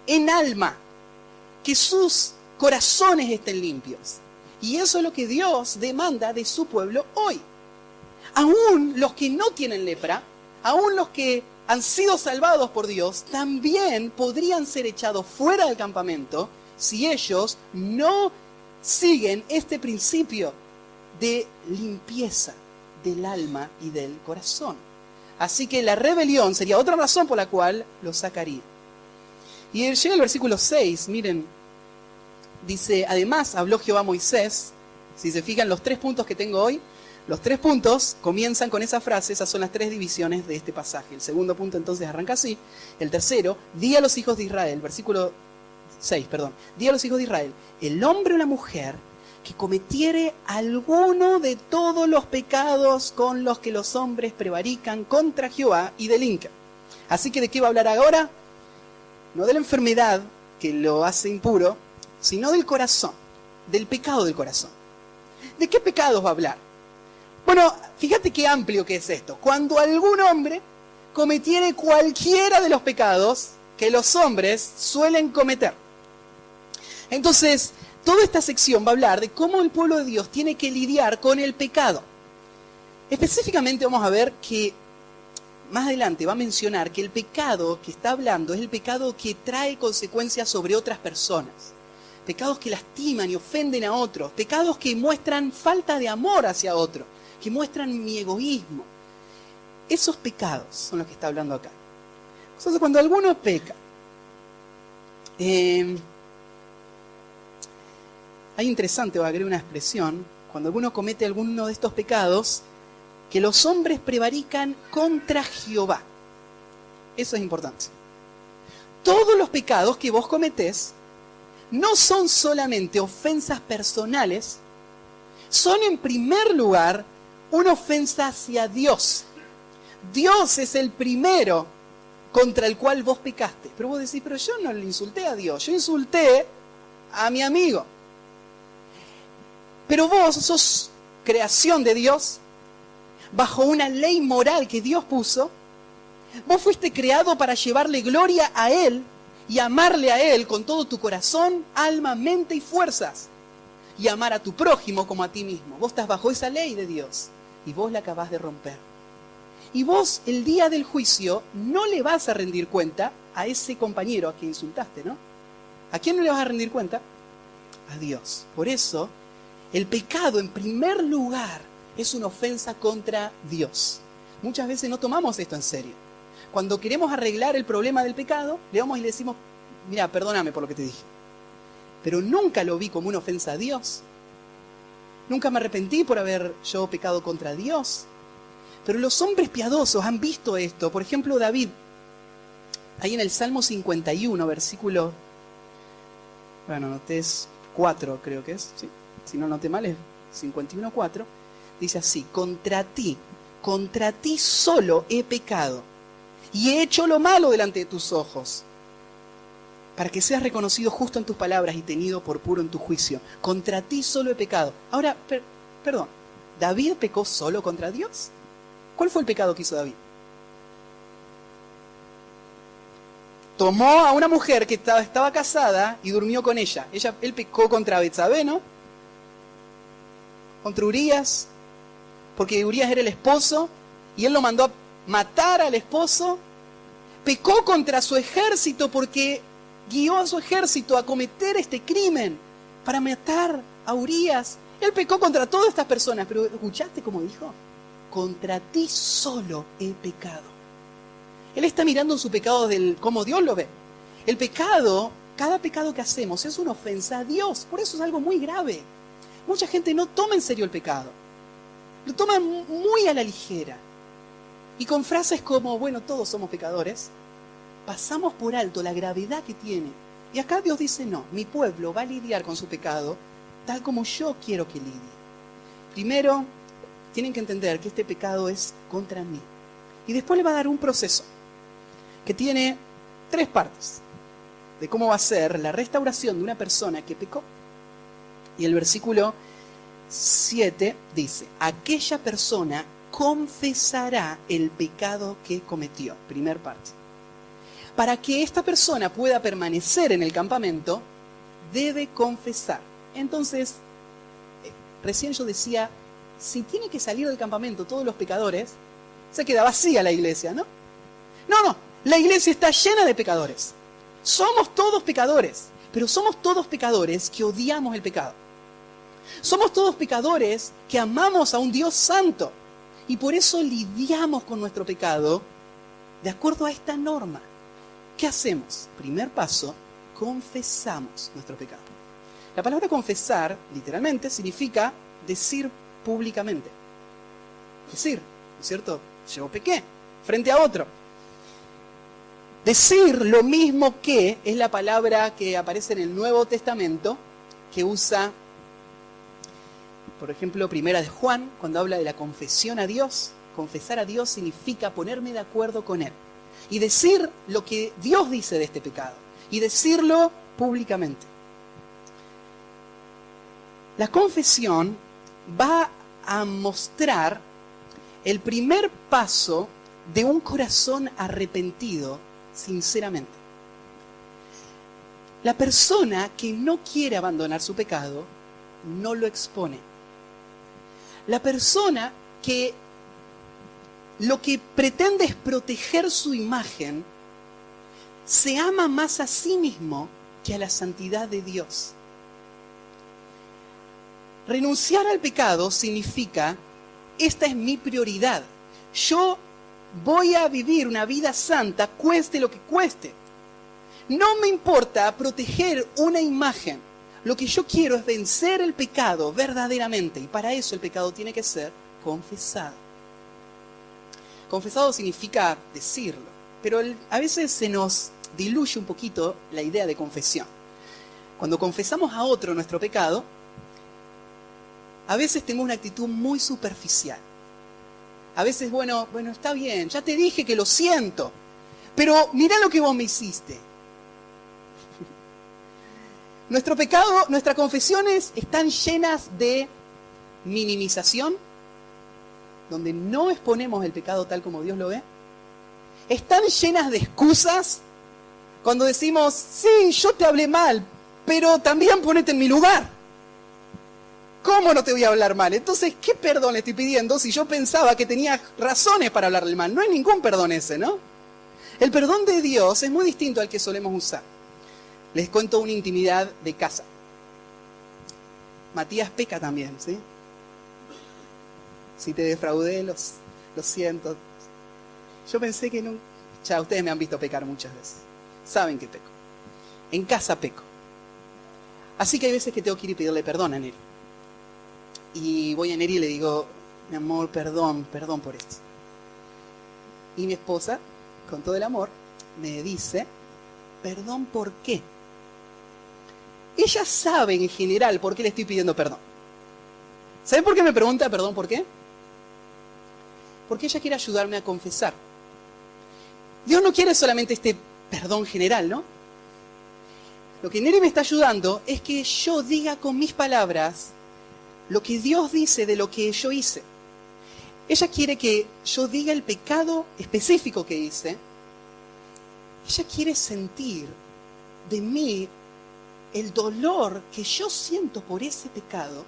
en alma, que sus corazones estén limpios. Y eso es lo que Dios demanda de su pueblo hoy. Aún los que no tienen lepra, aún los que han sido salvados por Dios, también podrían ser echados fuera del campamento si ellos no siguen este principio de limpieza del alma y del corazón. Así que la rebelión sería otra razón por la cual lo sacaría. Y llega el versículo 6, miren, dice, además habló Jehová a Moisés. Si se fijan los 3 puntos que tengo hoy, los 3 puntos comienzan con esa frase, esas son las 3 divisiones de este pasaje. El segundo punto entonces arranca así. El tercero, di a los hijos de Israel, versículo 6, perdón. Di a los hijos de Israel, el hombre o la mujer que cometiere alguno de todos los pecados con los que los hombres prevarican contra Jehová y delincan. Así que ¿de qué va a hablar ahora? No de la enfermedad que lo hace impuro, sino del corazón, del pecado del corazón. ¿De qué pecados va a hablar? Bueno, fíjate qué amplio que es esto. Cuando algún hombre cometiere cualquiera de los pecados que los hombres suelen cometer. Entonces, toda esta sección va a hablar de cómo el pueblo de Dios tiene que lidiar con el pecado. Específicamente vamos a ver que más adelante va a mencionar que el pecado que está hablando es el pecado que trae consecuencias sobre otras personas. Pecados que lastiman y ofenden a otros. Pecados que muestran falta de amor hacia otro. Que muestran mi egoísmo. Esos pecados son los que está hablando acá. Entonces, cuando alguno peca, hay interesante, va a agregar una expresión, cuando alguno comete alguno de estos pecados, que los hombres prevarican contra Jehová. Eso es importante. Todos los pecados que vos cometés no son solamente ofensas personales, son en primer lugar una ofensa hacia Dios. Dios es el primero contra el cual vos pecaste. Pero vos decís, pero yo no le insulté a Dios, yo insulté a mi amigo. Pero vos sos creación de Dios, bajo una ley moral que Dios puso. Vos fuiste creado para llevarle gloria a Él y amarle a Él con todo tu corazón, alma, mente y fuerzas. Y amar a tu prójimo como a ti mismo. Vos estás bajo esa ley de Dios y vos la acabás de romper. Y vos el día del juicio no le vas a rendir cuenta a ese compañero a quien insultaste, ¿no? ¿A quién no le vas a rendir cuenta? A Dios. Por eso, el pecado en primer lugar es una ofensa contra Dios. Muchas veces no tomamos esto en serio. Cuando queremos arreglar el problema del pecado, le vamos y le decimos, mira, perdóname por lo que te dije. Pero nunca lo vi como una ofensa a Dios. Nunca me arrepentí por haber yo pecado contra Dios. Pero los hombres piadosos han visto esto. Por ejemplo, David, ahí en el Salmo 51, versículo, bueno, noté es 4, creo que es, ¿sí? Si no noté mal, es 51:4, dice así, contra ti solo he pecado, y he hecho lo malo delante de tus ojos, para que seas reconocido justo en tus palabras y tenido por puro en tu juicio. Contra ti solo he pecado. Ahora, perdón, ¿David pecó solo contra Dios? ¿Cuál fue el pecado que hizo David? Tomó a una mujer que estaba casada y durmió con ella. Él pecó contra Betsabé, ¿no? Contra Urías, porque Urías era el esposo y él lo mandó a matar al esposo. Pecó contra su ejército porque guió a su ejército a cometer este crimen para matar a Urías. Él pecó contra todas estas personas, pero ¿escuchaste cómo dijo? Contra ti solo he pecado. Él está mirando su pecado como Dios lo ve. El pecado, cada pecado que hacemos es una ofensa a Dios. Por eso es algo muy grave. Mucha gente no toma en serio el pecado. Lo toma muy a la ligera. Y con frases como, bueno, todos somos pecadores, pasamos por alto la gravedad que tiene. Y acá Dios dice, no, mi pueblo va a lidiar con su pecado tal como yo quiero que lidie. Primero, tienen que entender que este pecado es contra mí. Y después le va a dar un proceso que tiene 3 partes de cómo va a ser la restauración de una persona que pecó. Y el versículo 7 dice, aquella persona confesará el pecado que cometió. Primer parte. Para que esta persona pueda permanecer en el campamento, debe confesar. Entonces, recién yo decía, si tiene que salir del campamento todos los pecadores, se queda vacía la iglesia, ¿no? No, la iglesia está llena de pecadores. Somos todos pecadores, pero somos todos pecadores que odiamos el pecado. Somos todos pecadores que amamos a un Dios santo y por eso lidiamos con nuestro pecado de acuerdo a esta norma. ¿Qué hacemos? Primer paso, confesamos nuestro pecado. La palabra confesar, literalmente, significa decir públicamente. Decir, ¿no es cierto? Yo pequé frente a otro. Decir lo mismo que es la palabra que aparece en el Nuevo Testamento, que usa, por ejemplo, Primera de Juan, cuando habla de la confesión a Dios. Confesar a Dios significa ponerme de acuerdo con Él. Y decir lo que Dios dice de este pecado. Y decirlo públicamente. La confesión va a mostrar el primer paso de un corazón arrepentido, sinceramente. La persona que no quiere abandonar su pecado, no lo expone. La persona que lo que pretende es proteger su imagen, se ama más a sí mismo que a la santidad de Dios. Renunciar al pecado significa, esta es mi prioridad. Yo voy a vivir una vida santa, cueste lo que cueste. No me importa proteger una imagen. Lo que yo quiero es vencer el pecado verdaderamente. Y para eso el pecado tiene que ser confesado. Confesado significa decirlo, pero a veces se nos diluye un poquito la idea de confesión. Cuando confesamos a otro nuestro pecado, a veces tenemos una actitud muy superficial. A veces, bueno, está bien, ya te dije que lo siento, pero mirá lo que vos me hiciste. Nuestro pecado, nuestras confesiones están llenas de minimización, donde no exponemos el pecado tal como Dios lo ve. Están llenas de excusas, cuando decimos, sí, yo te hablé mal, pero también ponete en mi lugar. ¿Cómo no te voy a hablar mal? Entonces, ¿qué perdón le estoy pidiendo si yo pensaba que tenía razones para hablarle mal? No hay ningún perdón ese, ¿no? El perdón de Dios es muy distinto al que solemos usar. Les cuento una intimidad de casa. Matías peca también, ¿sí? Si te defraudé, lo siento. Yo pensé que no... Ya, ustedes me han visto pecar muchas veces. Saben que peco. En casa peco. Así que hay veces que tengo que ir y pedirle perdón a Neri. Y voy a Neri y le digo, mi amor, perdón por esto. Y mi esposa, con todo el amor, me dice, ¿perdón por qué? Ella sabe en general por qué le estoy pidiendo perdón. ¿Saben por qué me pregunta perdón por qué? Porque ella quiere ayudarme a confesar. Dios no quiere solamente este perdón general, ¿no? Lo que Neri me está ayudando es que yo diga con mis palabras lo que Dios dice de lo que yo hice. Ella quiere que yo diga el pecado específico que hice. Ella quiere sentir de mí el dolor que yo siento por ese pecado.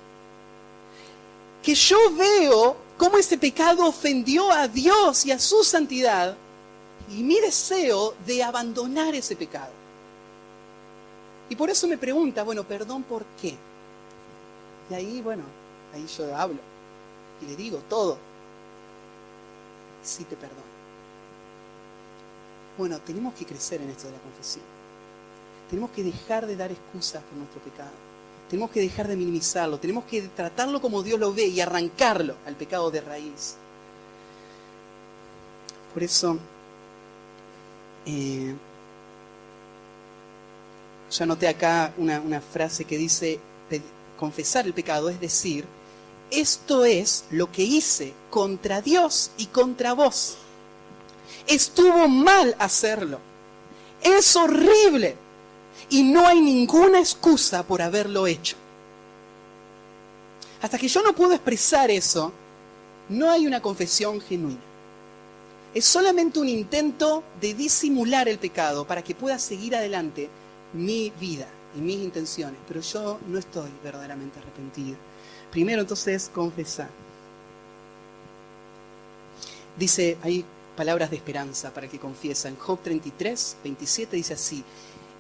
Que yo veo cómo ese pecado ofendió a Dios y a su santidad. Y mi deseo de abandonar ese pecado. Y por eso me pregunta, bueno, perdón, ¿por qué? Y ahí, ahí yo hablo. Y le digo todo. Sí te perdono. Bueno, tenemos que crecer en esto de la confesión. Tenemos que dejar de dar excusas por nuestro pecado. Tenemos que dejar de minimizarlo. Tenemos que tratarlo como Dios lo ve y arrancarlo al pecado de raíz. Por eso, yo anoté acá una frase que dice, confesar el pecado es decir, esto es lo que hice contra Dios y contra vos. Estuvo mal hacerlo. Es horrible. Y no hay ninguna excusa por haberlo hecho. Hasta que yo no puedo expresar eso, no hay una confesión genuina. Es solamente un intento de disimular el pecado para que pueda seguir adelante mi vida y mis intenciones, pero yo no estoy verdaderamente arrepentido. Primero, entonces, confesar. Dice, hay palabras de esperanza para el que confiesa. En Job 33, 27 dice así: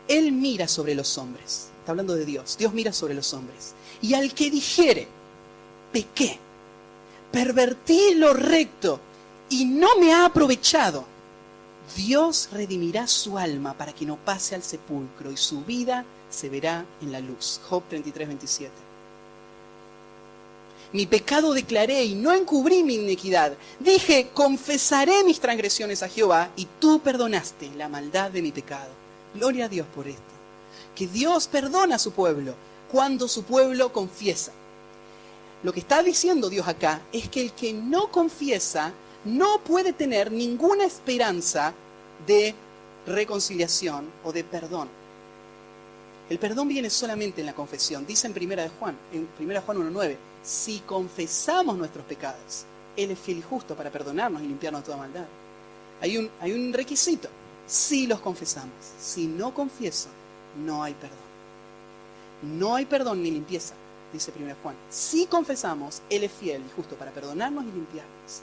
Él mira sobre los hombres. Está hablando de Dios. Dios mira sobre los hombres. Y al que dijere, pequé, pervertí lo recto y no me ha aprovechado, Dios redimirá su alma para que no pase al sepulcro y su vida se verá en la luz. Job 33, 27. Mi pecado declaré y no encubrí mi iniquidad. Dije, confesaré mis transgresiones a Jehová y tú perdonaste la maldad de mi pecado. Gloria a Dios por esto. Que Dios perdona a su pueblo cuando su pueblo confiesa. Lo que está diciendo Dios acá es que el que no confiesa no puede tener ninguna esperanza de reconciliación o de perdón. El perdón viene solamente en la confesión. Dice en 1 Juan 1:9, si confesamos nuestros pecados, Él es fiel y justo para perdonarnos y limpiarnos de toda maldad. Hay un requisito, si los confesamos. Si no confieso, no hay perdón. No hay perdón ni limpieza, dice 1 Juan. Si confesamos, Él es fiel y justo para perdonarnos y limpiarnos.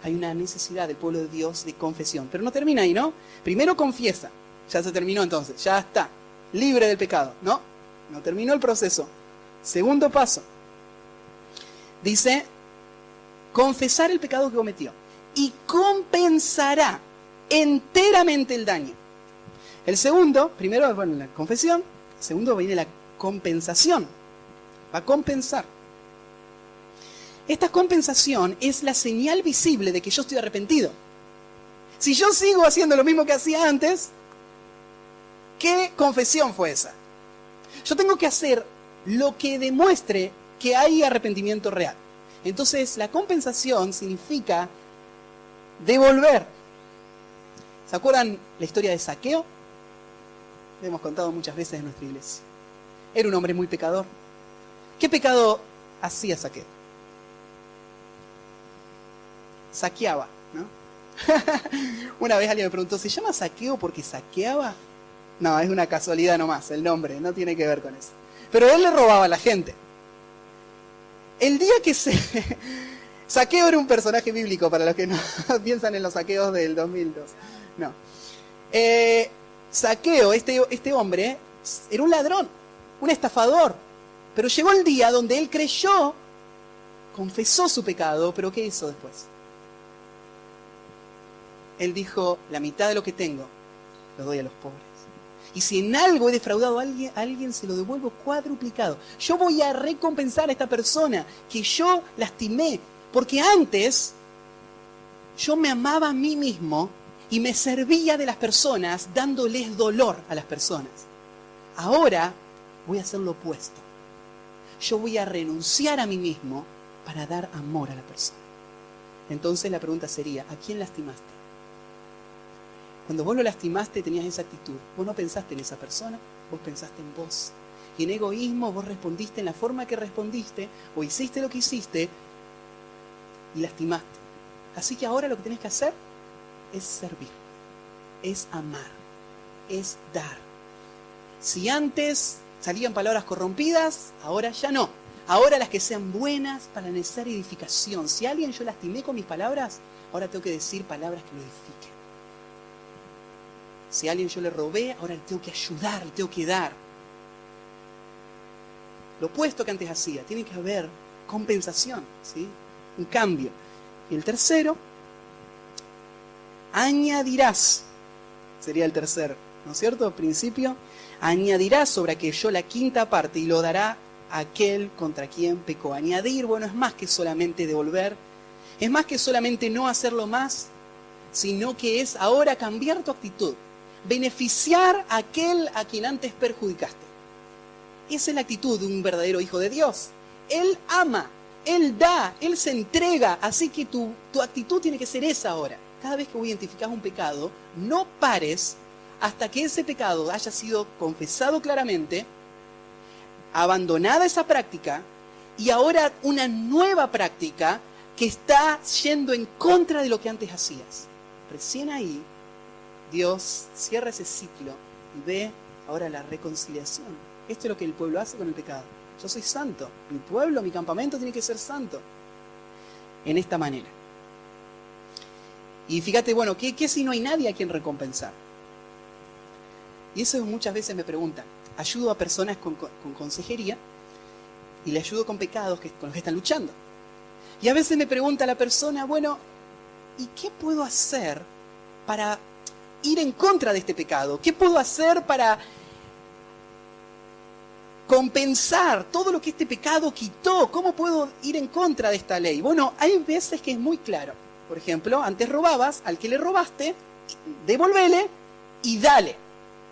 Hay una necesidad del pueblo de Dios de confesión. Pero no termina ahí, ¿no? Primero confiesa. Ya se terminó entonces, ya está. Libre del pecado. No terminó el proceso. Segundo paso. Dice, confesar el pecado que cometió. Y compensará enteramente el daño. El segundo, primero, la confesión. Segundo viene la compensación. Va a compensar. Esta compensación es la señal visible de que yo estoy arrepentido. Si yo sigo haciendo lo mismo que hacía antes, ¿qué confesión fue esa? Yo tengo que hacer lo que demuestre que hay arrepentimiento real. Entonces, la compensación significa devolver. ¿Se acuerdan la historia de Zaqueo? La hemos contado muchas veces en nuestra iglesia. Era un hombre muy pecador. ¿Qué pecado hacía Zaqueo? Saqueaba, ¿no? Una vez alguien me preguntó, ¿se llama saqueo porque saqueaba? No, es una casualidad nomás, el nombre, no tiene que ver con eso. Pero él le robaba a la gente. El día que Zaqueo era un personaje bíblico, para los que no piensan en los saqueos del 2002. No. Zaqueo, este hombre, era un ladrón, un estafador. Pero llegó el día donde él creyó, confesó su pecado, pero ¿qué hizo después? Él dijo, la mitad de lo que tengo lo doy a los pobres. Y si en algo he defraudado a alguien se lo devuelvo cuadruplicado. Yo voy a recompensar a esta persona que yo lastimé. Porque antes yo me amaba a mí mismo y me servía de las personas dándoles dolor a las personas. Ahora voy a hacer lo opuesto. Yo voy a renunciar a mí mismo para dar amor a la persona. Entonces la pregunta sería, ¿a quién lastimaste? Cuando vos lo lastimaste tenías esa actitud. Vos no pensaste en esa persona, vos pensaste en vos. Y en egoísmo vos respondiste en la forma que respondiste o hiciste lo que hiciste y lastimaste. Así que ahora lo que tenés que hacer es servir, es amar, es dar. Si antes salían palabras corrompidas, ahora ya no. Ahora las que sean buenas para la necesaria edificación. Si a alguien yo lastimé con mis palabras, ahora tengo que decir palabras que lo edifiquen. Si a alguien yo le robé, ahora le tengo que ayudar, le tengo que dar. Lo opuesto que antes hacía, tiene que haber compensación, ¿sí? Un cambio. Y el tercero, añadirás, sería el tercer, ¿no es cierto? Principio, añadirás sobre aquello la quinta parte y lo dará a aquel contra quien pecó. Añadir, bueno, es más que solamente devolver, es más que solamente no hacerlo más, sino que es ahora cambiar tu actitud. Beneficiar a aquel a quien antes perjudicaste. Esa es la actitud de un verdadero hijo de Dios. Él ama, Él da, Él se entrega. Así que tu actitud tiene que ser esa ahora. Cada vez que vos identificás un pecado, no pares hasta que ese pecado haya sido confesado claramente, abandonada esa práctica, y ahora una nueva práctica que está yendo en contra de lo que antes hacías. Recién ahí, Dios cierra ese ciclo y ve ahora la reconciliación. Esto es lo que el pueblo hace con el pecado. Yo soy santo, mi pueblo, mi campamento tiene que ser santo. En esta manera. Y fíjate, bueno, ¿qué si no hay nadie a quien recompensar? Y eso muchas veces me preguntan. Ayudo a personas con consejería y le ayudo con pecados con los que están luchando. Y a veces me pregunta la persona, bueno, ¿y qué puedo hacer para ir en contra de este pecado? ¿Qué puedo hacer para compensar todo lo que este pecado quitó? ¿Cómo puedo ir en contra de esta ley? Bueno, hay veces que es muy claro. Por ejemplo, antes robabas, al que le robaste, devolvele y dale.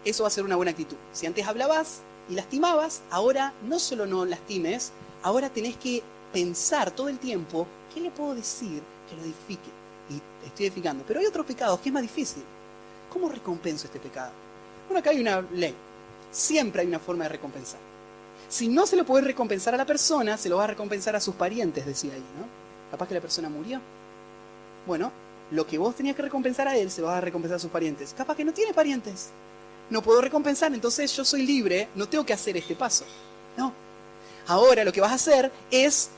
Eso va a ser una buena actitud. Si antes hablabas y lastimabas, ahora no solo no lastimes, ahora tenés que pensar todo el tiempo, ¿qué le puedo decir que lo edifique? Y estoy edificando. Pero hay otros pecados que es más difícil. ¿Cómo recompenso este pecado? Bueno, acá hay una ley. Siempre hay una forma de recompensar. Si no se lo puede recompensar a la persona, se lo va a recompensar a sus parientes, decía ahí, ¿no? Capaz que la persona murió. Bueno, lo que vos tenías que recompensar a él, se lo va a recompensar a sus parientes. Capaz que no tiene parientes. No puedo recompensar, entonces yo soy libre, no tengo que hacer este paso. No. Ahora lo que vas a hacer es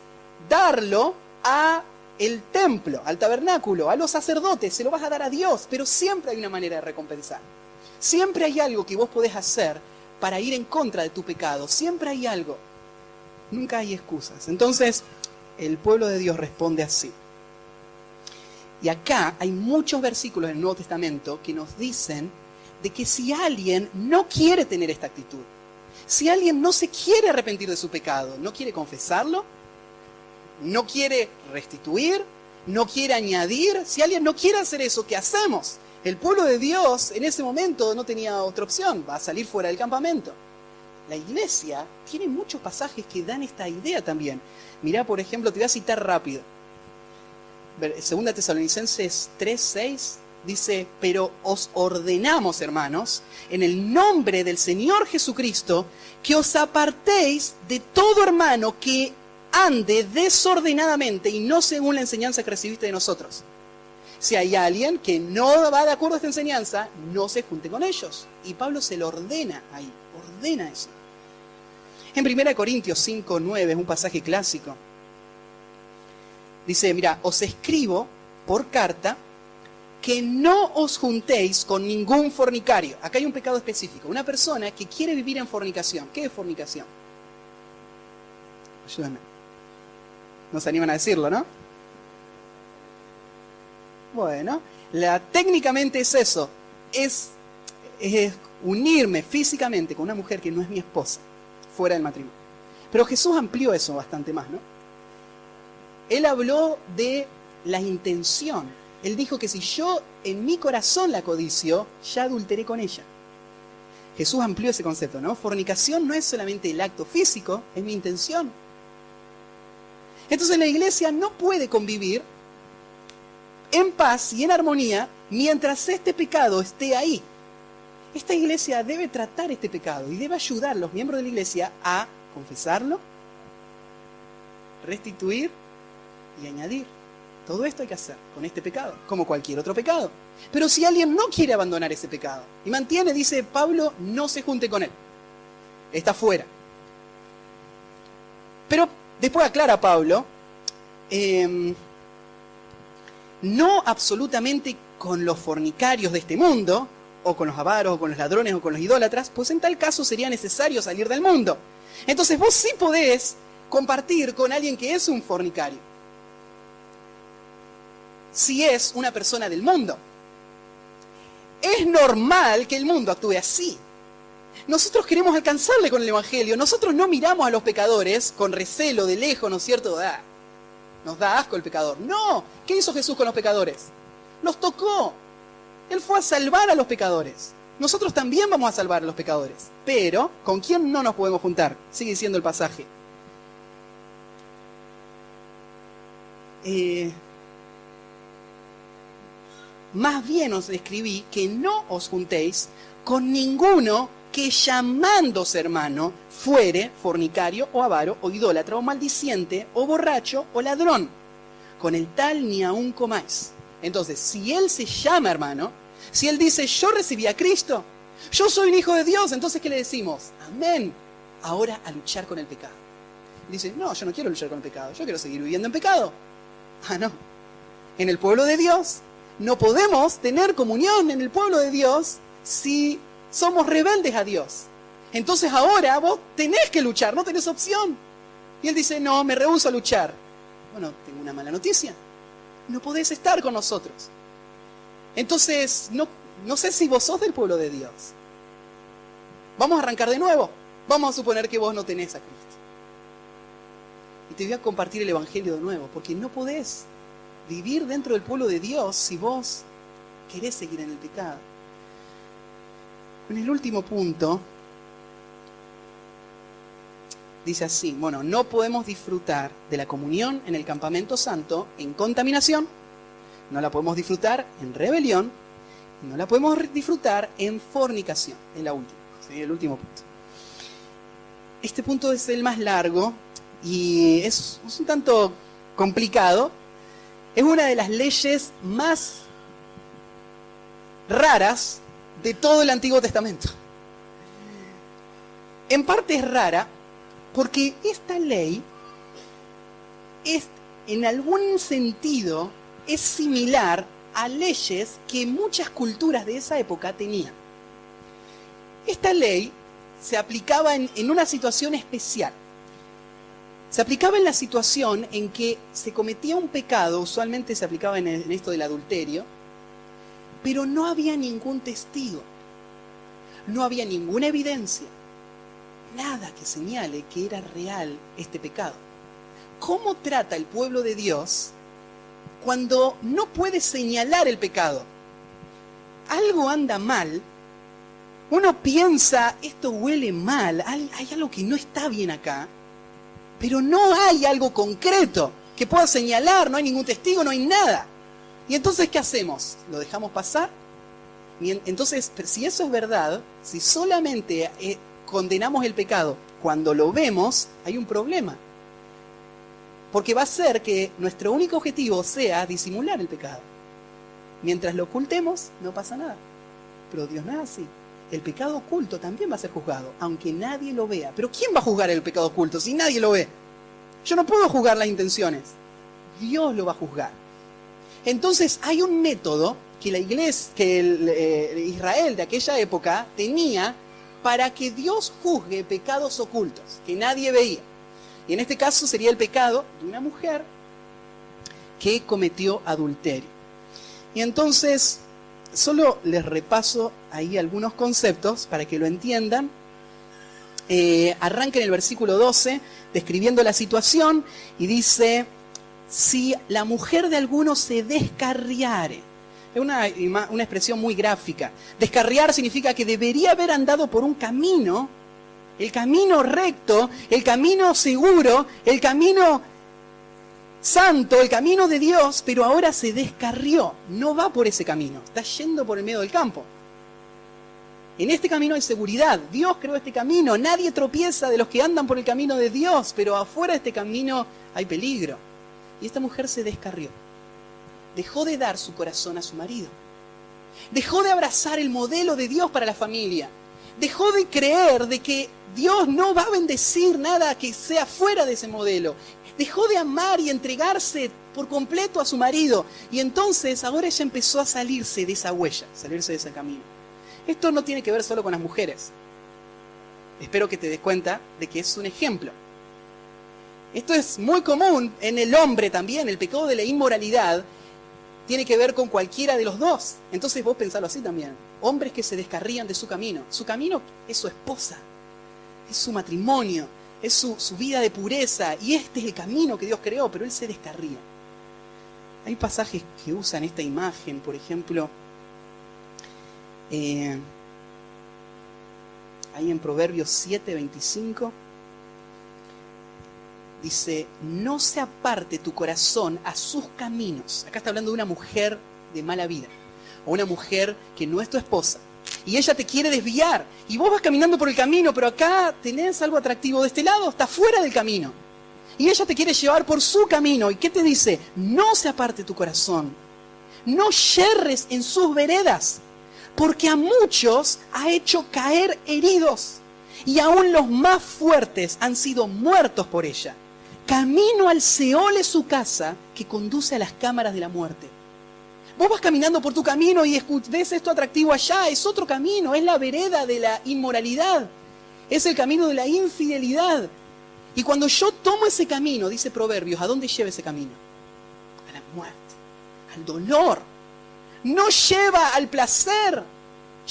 darlo a el templo, al tabernáculo, a los sacerdotes, se lo vas a dar a Dios, pero siempre hay una manera de recompensar. Siempre hay algo que vos podés hacer para ir en contra de tu pecado, siempre hay algo. Nunca hay excusas. Entonces, el pueblo de Dios responde así. Y acá hay muchos versículos del Nuevo Testamento que nos dicen de que si alguien no quiere tener esta actitud, si alguien no se quiere arrepentir de su pecado, no quiere confesarlo, no quiere restituir, no quiere añadir, si alguien no quiere hacer eso, ¿qué hacemos? El pueblo de Dios en ese momento no tenía otra opción, va a salir fuera del campamento. La iglesia tiene muchos pasajes que dan esta idea también. Mirá, por ejemplo, te voy a citar rápido. 2 Tesalonicenses 3:6 dice, pero os ordenamos, hermanos, en el nombre del Señor Jesucristo, que os apartéis de todo hermano que ande desordenadamente y no según la enseñanza que recibiste de nosotros. Si hay alguien que no va de acuerdo a esta enseñanza, no se junte con ellos. Y Pablo se lo ordena ahí, ordena eso. En 1 Corintios 5:9 es un pasaje clásico. Dice, mira, os escribo por carta que no os juntéis con ningún fornicario. Acá hay un pecado específico. Una persona que quiere vivir en fornicación. ¿Qué es fornicación? Ayúdame. No se animan a decirlo, ¿no? Bueno, técnicamente es eso. Es unirme físicamente con una mujer que no es mi esposa, fuera del matrimonio. Pero Jesús amplió eso bastante más, ¿no? Él habló de la intención. Él dijo que si yo en mi corazón la codicio, ya adulteré con ella. Jesús amplió ese concepto, ¿no? Fornicación no es solamente el acto físico, es mi intención. Entonces la iglesia no puede convivir en paz y en armonía mientras este pecado esté ahí. Esta iglesia debe tratar este pecado y debe ayudar a los miembros de la iglesia a confesarlo, restituir y añadir. Todo esto hay que hacer con este pecado, como cualquier otro pecado. Pero si alguien no quiere abandonar ese pecado y mantiene, dice Pablo, no se junte con él. Está fuera. Pero después aclara Pablo, no absolutamente con los fornicarios de este mundo, o con los avaros, o con los ladrones, o con los idólatras, pues en tal caso sería necesario salir del mundo. Entonces vos sí podés compartir con alguien que es un fornicario, si es una persona del mundo. Es normal que el mundo actúe así. Nosotros queremos alcanzarle con el Evangelio. Nosotros no miramos a los pecadores con recelo, de lejos, ¿no es cierto? Nos da asco el pecador. No. ¿Qué hizo Jesús con los pecadores? Los tocó. Él fue a salvar a los pecadores. Nosotros también vamos a salvar a los pecadores. Pero, ¿con quién no nos podemos juntar? Sigue diciendo el pasaje. Más bien os escribí que no os juntéis con ninguno que llamándose hermano fuere fornicario o avaro o idólatra o maldiciente o borracho o ladrón. con el tal ni aún comáis. Entonces, si él se llama hermano, si él dice, yo recibí a Cristo, yo soy un hijo de Dios, entonces ¿qué le decimos? Amén. Ahora a luchar con el pecado. Dice, no, yo no quiero luchar con el pecado, yo quiero seguir viviendo en pecado. Ah, no. En el pueblo de Dios, no podemos tener comunión en el pueblo de Dios si somos rebeldes a Dios. Entonces ahora vos tenés que luchar, no tenés opción. Y él dice, no, me rehúso a luchar. Bueno, tengo una mala noticia. No podés estar con nosotros. Entonces, no sé si vos sos del pueblo de Dios. Vamos a arrancar de nuevo. Vamos a suponer que vos no tenés a Cristo. Y te voy a compartir el Evangelio de nuevo, porque no podés vivir dentro del pueblo de Dios si vos querés seguir en el pecado. En el último punto, dice así, bueno, no podemos disfrutar de la comunión en el campamento santo en contaminación, no la podemos disfrutar en rebelión, no la podemos disfrutar en fornicación, en la última, ¿sí? El último punto. Este punto es el más largo y es un tanto complicado. Es una de las leyes más raras de todo el Antiguo Testamento. En parte es rara porque esta ley es, en algún sentido, es similar a leyes que muchas culturas de esa época tenían. Esta ley se aplicaba en una situación especial. Se aplicaba en la situación en que se cometía un pecado, usualmente se aplicaba en esto del adulterio, pero no había ningún testigo, no había ninguna evidencia, nada que señale que era real este pecado. ¿Cómo trata el pueblo de Dios cuando no puede señalar el pecado? Algo anda mal, uno piensa, esto huele mal, hay algo que no está bien acá, pero no hay algo concreto que pueda señalar, no hay ningún testigo, no hay nada. Y entonces, ¿qué hacemos? ¿Lo dejamos pasar? Entonces, si eso es verdad, si solamente condenamos el pecado cuando lo vemos, hay un problema. Porque va a ser que nuestro único objetivo sea disimular el pecado. Mientras lo ocultemos, no pasa nada. Pero Dios no es así. El pecado oculto también va a ser juzgado, aunque nadie lo vea. Pero ¿quién va a juzgar el pecado oculto si nadie lo ve? Yo no puedo juzgar las intenciones. Dios lo va a juzgar. Entonces hay un método que la iglesia, que Israel de aquella época tenía para que Dios juzgue pecados ocultos que nadie veía. Y en este caso sería el pecado de una mujer que cometió adulterio. Y entonces, solo les repaso ahí algunos conceptos para que lo entiendan. Arranca en el versículo 12, describiendo la situación, y dice, si la mujer de alguno se descarriare. Es una expresión muy gráfica. Descarriar significa que debería haber andado por un camino, el camino recto, el camino seguro, el camino santo, el camino de Dios, pero ahora se descarrió, no va por ese camino, está yendo por el medio del campo. En este camino hay seguridad, Dios creó este camino, nadie tropieza de los que andan por el camino de Dios, pero afuera de este camino hay peligro. Y esta mujer se descarrió, dejó de dar su corazón a su marido, dejó de abrazar el modelo de Dios para la familia, dejó de creer de que Dios no va a bendecir nada que sea fuera de ese modelo. Dejó de amar y entregarse por completo a su marido. Y entonces ahora ella empezó a salirse de esa huella, salirse de ese camino. Esto no tiene que ver solo con las mujeres. Espero que te des cuenta de que es un ejemplo. Esto es muy común en el hombre también. El pecado de la inmoralidad tiene que ver con cualquiera de los dos. Entonces vos pensalo así también. Hombres que se descarrían de su camino. Su camino es su esposa, es su matrimonio, es su vida de pureza, y este es el camino que Dios creó, pero él se descarría. Hay pasajes que usan esta imagen, por ejemplo, ahí en Proverbios 7:25, dice, no se aparte tu corazón a sus caminos. Acá está hablando de una mujer de mala vida, o una mujer que no es tu esposa, y ella te quiere desviar, y vos vas caminando por el camino, pero acá tenés algo atractivo de este lado, está fuera del camino. Y ella te quiere llevar por su camino. ¿Y qué te dice? No se aparte tu corazón. No yerres en sus veredas, porque a muchos ha hecho caer heridos, y aún los más fuertes han sido muertos por ella. Camino al Seol es su casa, que conduce a las cámaras de la muerte. Vos vas caminando por tu camino y ves esto atractivo allá, es otro camino, es la vereda de la inmoralidad, es el camino de la infidelidad. Y cuando yo tomo ese camino, dice Proverbios, ¿a dónde lleva ese camino? A la muerte, al dolor. No lleva al placer,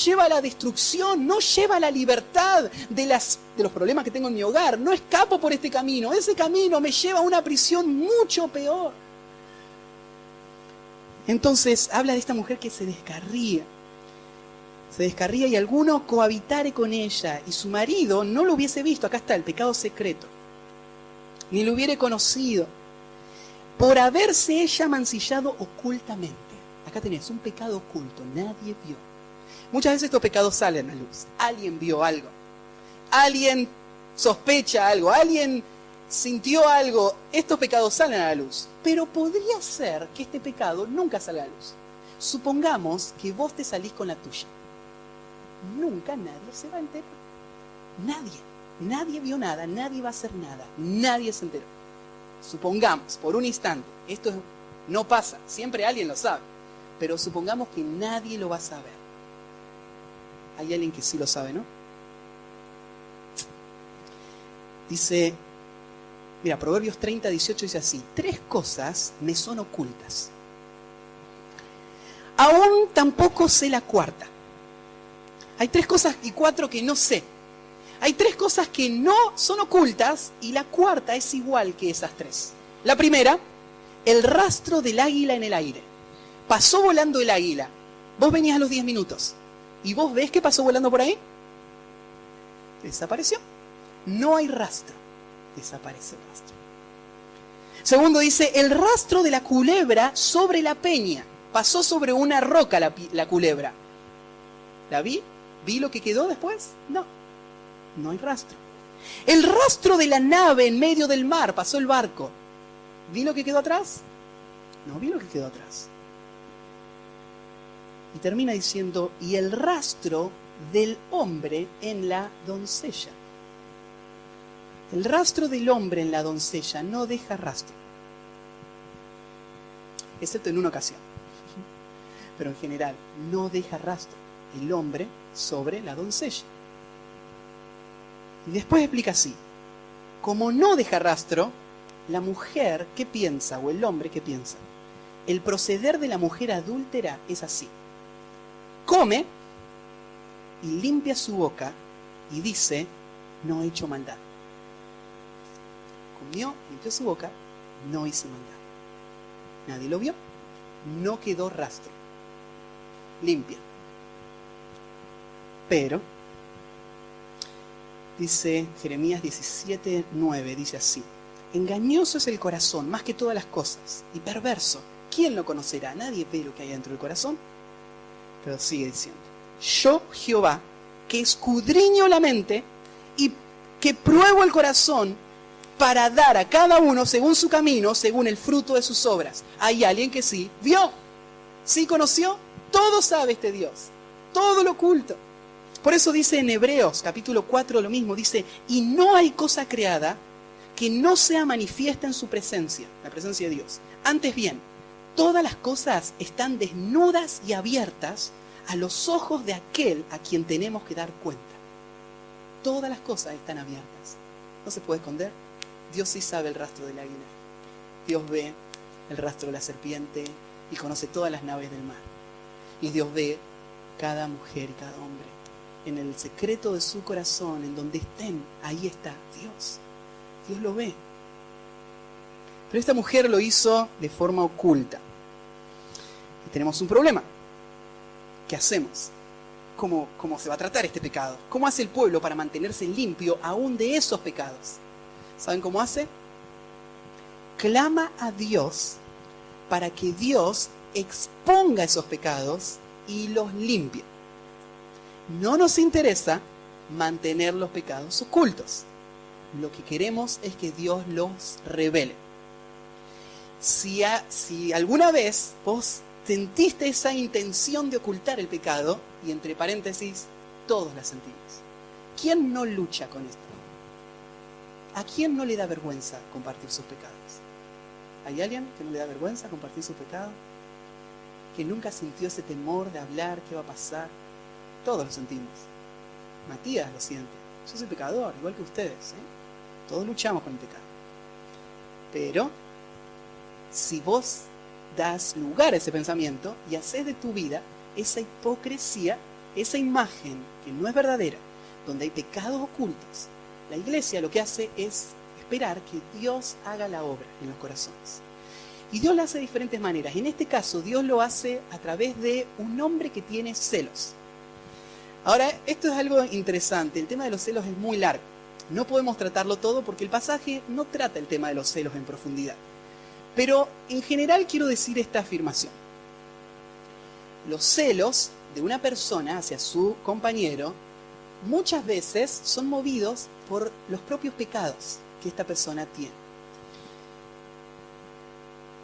lleva a la destrucción, no lleva a la libertad de los problemas que tengo en mi hogar. No escapo por este camino, ese camino me lleva a una prisión mucho peor. Entonces habla de esta mujer que se descarría y alguno cohabitare con ella y su marido no lo hubiese visto. Acá está el pecado secreto, ni lo hubiere conocido, por haberse ella mancillado ocultamente. Acá tenés un pecado oculto, nadie vio. Muchas veces estos pecados salen a luz. Alguien vio algo, alguien sospecha algo, alguien sintió algo. Estos pecados salen a la luz, pero podría ser que este pecado nunca salga a la luz. Supongamos que vos te salís con la tuya. Nunca nadie se va a enterar. Nadie vio nada, nadie va a hacer nada, nadie se enteró. Supongamos, por un instante, esto no pasa, siempre alguien lo sabe, pero supongamos que nadie lo va a saber. Hay alguien que sí lo sabe, ¿no? Dice, mira, Proverbios 30, 18 dice así: 3 cosas me son ocultas, aún tampoco sé la cuarta. Hay 3 cosas y 4 que no sé. Hay 3 cosas que no son ocultas y la cuarta es igual que esas 3. La primera, el rastro del águila en el aire. Pasó volando el águila. Vos venías a los 10 minutos y vos ves que pasó volando por ahí. Desapareció. No hay rastro. Desaparece el rastro. Segundo dice, el rastro de la culebra sobre la peña. Pasó sobre una roca la culebra. ¿La vi? ¿Vi lo que quedó después? No hay rastro. El rastro de la nave en medio del mar. Pasó el barco. ¿Vi lo que quedó atrás? No vi lo que quedó atrás. Y termina diciendo, y el rastro del hombre en la doncella. El rastro del hombre en la doncella no deja rastro. Excepto en una ocasión. Pero en general, no deja rastro el hombre sobre la doncella. Y después explica así: como no deja rastro, la mujer, ¿qué piensa? O el hombre, ¿qué piensa? El proceder de la mujer adúltera es así: come y limpia su boca y dice, no he hecho maldad. Comió, limpió su boca, no hice maldad. Nadie lo vio, no quedó rastro. Limpia. Pero, dice Jeremías 17:9, dice así: engañoso es el corazón más que todas las cosas, y perverso. ¿Quién lo conocerá? Nadie ve lo que hay dentro del corazón. Pero sigue diciendo: yo, Jehová, que escudriño la mente y que pruebo el corazón para dar a cada uno según su camino, según el fruto de sus obras. Hay alguien que sí vio, sí conoció, todo sabe este Dios, todo lo oculto. Por eso dice en Hebreos capítulo 4 lo mismo, dice, y no hay cosa creada que no sea manifiesta en su presencia, la presencia de Dios. Antes bien, todas las cosas están desnudas y abiertas a los ojos de aquel a quien tenemos que dar cuenta. Todas las cosas están abiertas. No se puede esconder. Dios sí sabe el rastro del águila. Dios ve el rastro de la serpiente y conoce todas las naves del mar. Y Dios ve cada mujer y cada hombre. En el secreto de su corazón, en donde estén, ahí está Dios. Dios lo ve. Pero esta mujer lo hizo de forma oculta. Y tenemos un problema. ¿Qué hacemos? ¿Cómo se va a tratar este pecado? ¿Cómo hace el pueblo para mantenerse limpio aún de esos pecados? ¿Saben cómo hace? Clama a Dios para que Dios exponga esos pecados y los limpie. No nos interesa mantener los pecados ocultos. lo que queremos es que Dios los revele. Si alguna vez vos sentiste esa intención de ocultar el pecado, y entre paréntesis, todos la sentimos. ¿Quién no lucha con esto? ¿A quién no le da vergüenza compartir sus pecados? ¿Hay alguien que no le da vergüenza compartir sus pecados? ¿Que nunca sintió ese temor de hablar, qué va a pasar? Todos lo sentimos. Matías lo siente. Yo soy pecador, igual que ustedes, ¿eh? Todos luchamos con el pecado. Pero, si vos das lugar a ese pensamiento y haces de tu vida esa hipocresía, esa imagen que no es verdadera, donde hay pecados ocultos, la iglesia lo que hace es esperar que Dios haga la obra en los corazones. Y Dios lo hace de diferentes maneras. En este caso, Dios lo hace a través de un hombre que tiene celos. Ahora, esto es algo interesante. El tema de los celos es muy largo. No podemos tratarlo todo porque el pasaje no trata el tema de los celos en profundidad. Pero en general quiero decir esta afirmación. Los celos de una persona hacia su compañero muchas veces son movidos por los propios pecados que esta persona tiene.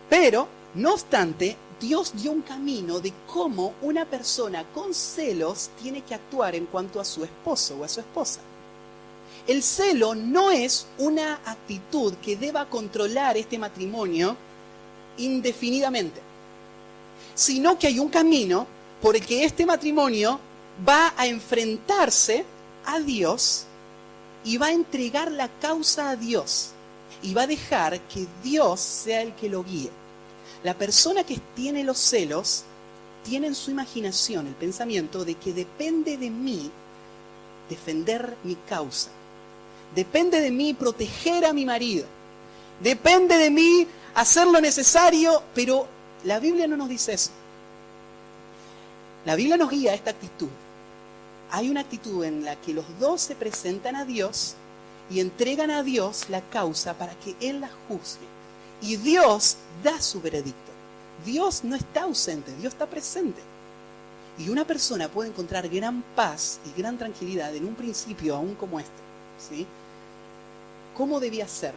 Pero, no obstante, Dios dio un camino de cómo una persona con celos tiene que actuar en cuanto a su esposo o a su esposa. El celo no es una actitud que deba controlar este matrimonio indefinidamente, sino que hay un camino por el que este matrimonio va a enfrentarse a Dios y va a entregar la causa a Dios y va a dejar que Dios sea el que lo guíe. La persona que tiene los celos tiene en su imaginación el pensamiento de que depende de mí defender mi causa. Depende de mí proteger a mi marido. Depende de mí hacer lo necesario, pero la Biblia no nos dice eso. La Biblia nos guía a esta actitud. Hay una actitud en la que los dos se presentan a Dios y entregan a Dios la causa para que Él la juzgue. Y Dios da su veredicto. Dios no está ausente, Dios está presente. Y una persona puede encontrar gran paz y gran tranquilidad en un principio aún como este, ¿sí? ¿Cómo debía ser?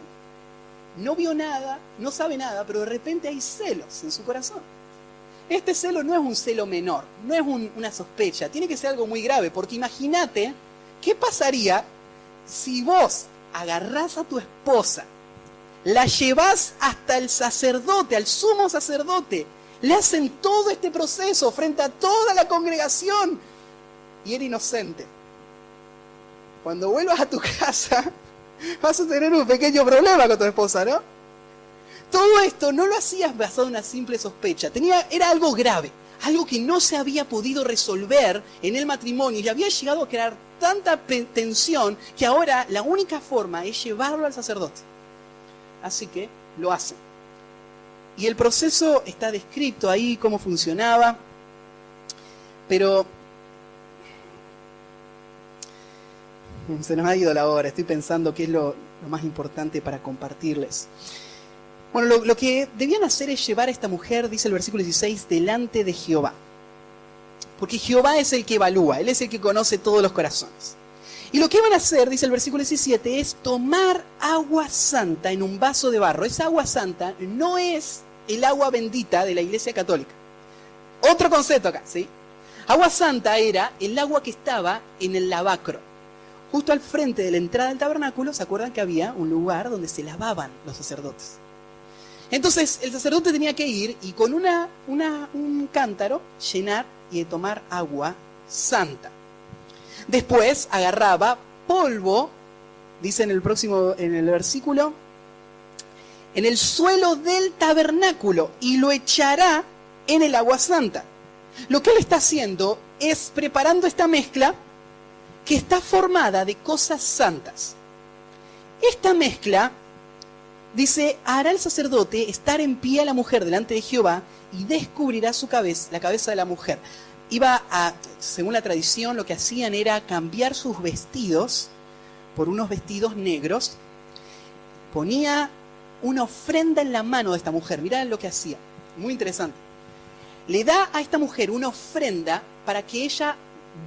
No vio nada, no sabe nada, pero de repente hay celos en su corazón. Este celo no es un celo menor, no es una sospecha, tiene que ser algo muy grave, porque imagínate qué pasaría si vos agarrás a tu esposa, la llevás hasta el sacerdote, al sumo sacerdote, le hacen todo este proceso frente a toda la congregación y era inocente. Cuando vuelvas a tu casa vas a tener un pequeño problema con tu esposa, ¿no? Todo esto no lo hacías basado en una simple sospecha, era algo grave, algo que no se había podido resolver en el matrimonio y había llegado a crear tanta tensión que ahora la única forma es llevarlo al sacerdote. Así que lo hacen. Y el proceso está descrito ahí, cómo funcionaba, pero se nos ha ido la hora, estoy pensando qué es lo más importante para compartirles. Bueno, lo que debían hacer es llevar a esta mujer, dice el versículo 16, delante de Jehová. Porque Jehová es el que evalúa, Él es el que conoce todos los corazones. Y lo que iban a hacer, dice el versículo 17, es tomar agua santa en un vaso de barro. Esa agua santa no es el agua bendita de la Iglesia Católica. Otro concepto acá, ¿sí? Agua santa era el agua que estaba en el lavacro. Justo al frente de la entrada del tabernáculo, ¿se acuerdan que había un lugar donde se lavaban los sacerdotes? Entonces, el sacerdote tenía que ir y con un cántaro llenar y tomar agua santa. Después agarraba polvo, dice en el versículo, en el suelo del tabernáculo y lo echará en el agua santa. Lo que él está haciendo es preparando esta mezcla que está formada de cosas santas. Esta mezcla, dice, hará el sacerdote estar en pie a la mujer delante de Jehová y descubrirá su cabeza, la cabeza de la mujer. Según la tradición, lo que hacían era cambiar sus vestidos por unos vestidos negros. Ponía una ofrenda en la mano de esta mujer. Mirá lo que hacía. Muy interesante. Le da a esta mujer una ofrenda para que ella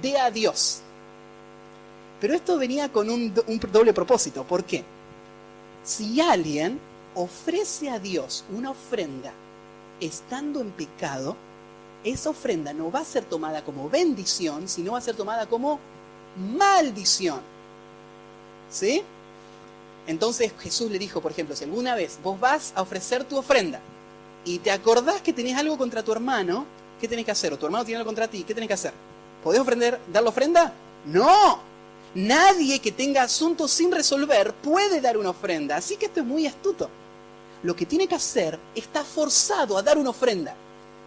dé a Dios. Pero esto venía con un doble propósito. ¿Por qué? si alguien ofrece a Dios una ofrenda estando en pecado, esa ofrenda no va a ser tomada como bendición, sino va a ser tomada como maldición. ¿Sí? Entonces Jesús le dijo, por ejemplo, si alguna vez vos vas a ofrecer tu ofrenda y te acordás que tenés algo contra tu hermano, ¿qué tenés que hacer? O tu hermano tiene algo contra ti, ¿qué tenés que hacer? ¿Podés dar la ofrenda? ¡No! Nadie que tenga asuntos sin resolver puede dar una ofrenda. Así que esto es muy astuto. Lo que tiene que hacer está forzado a dar una ofrenda.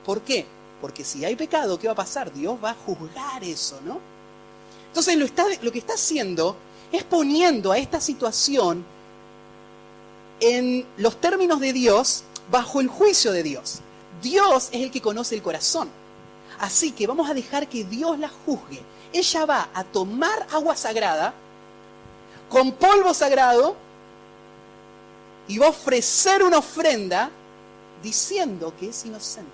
¿Por qué? Porque si hay pecado, ¿qué va a pasar? Dios va a juzgar eso, ¿no? Entonces lo que está haciendo es poniendo a esta situación en los términos de Dios, bajo el juicio de Dios. Dios es el que conoce el corazón. Así que vamos a dejar que Dios la juzgue. Ella va a tomar agua sagrada, con polvo sagrado, y va a ofrecer una ofrenda diciendo que es inocente.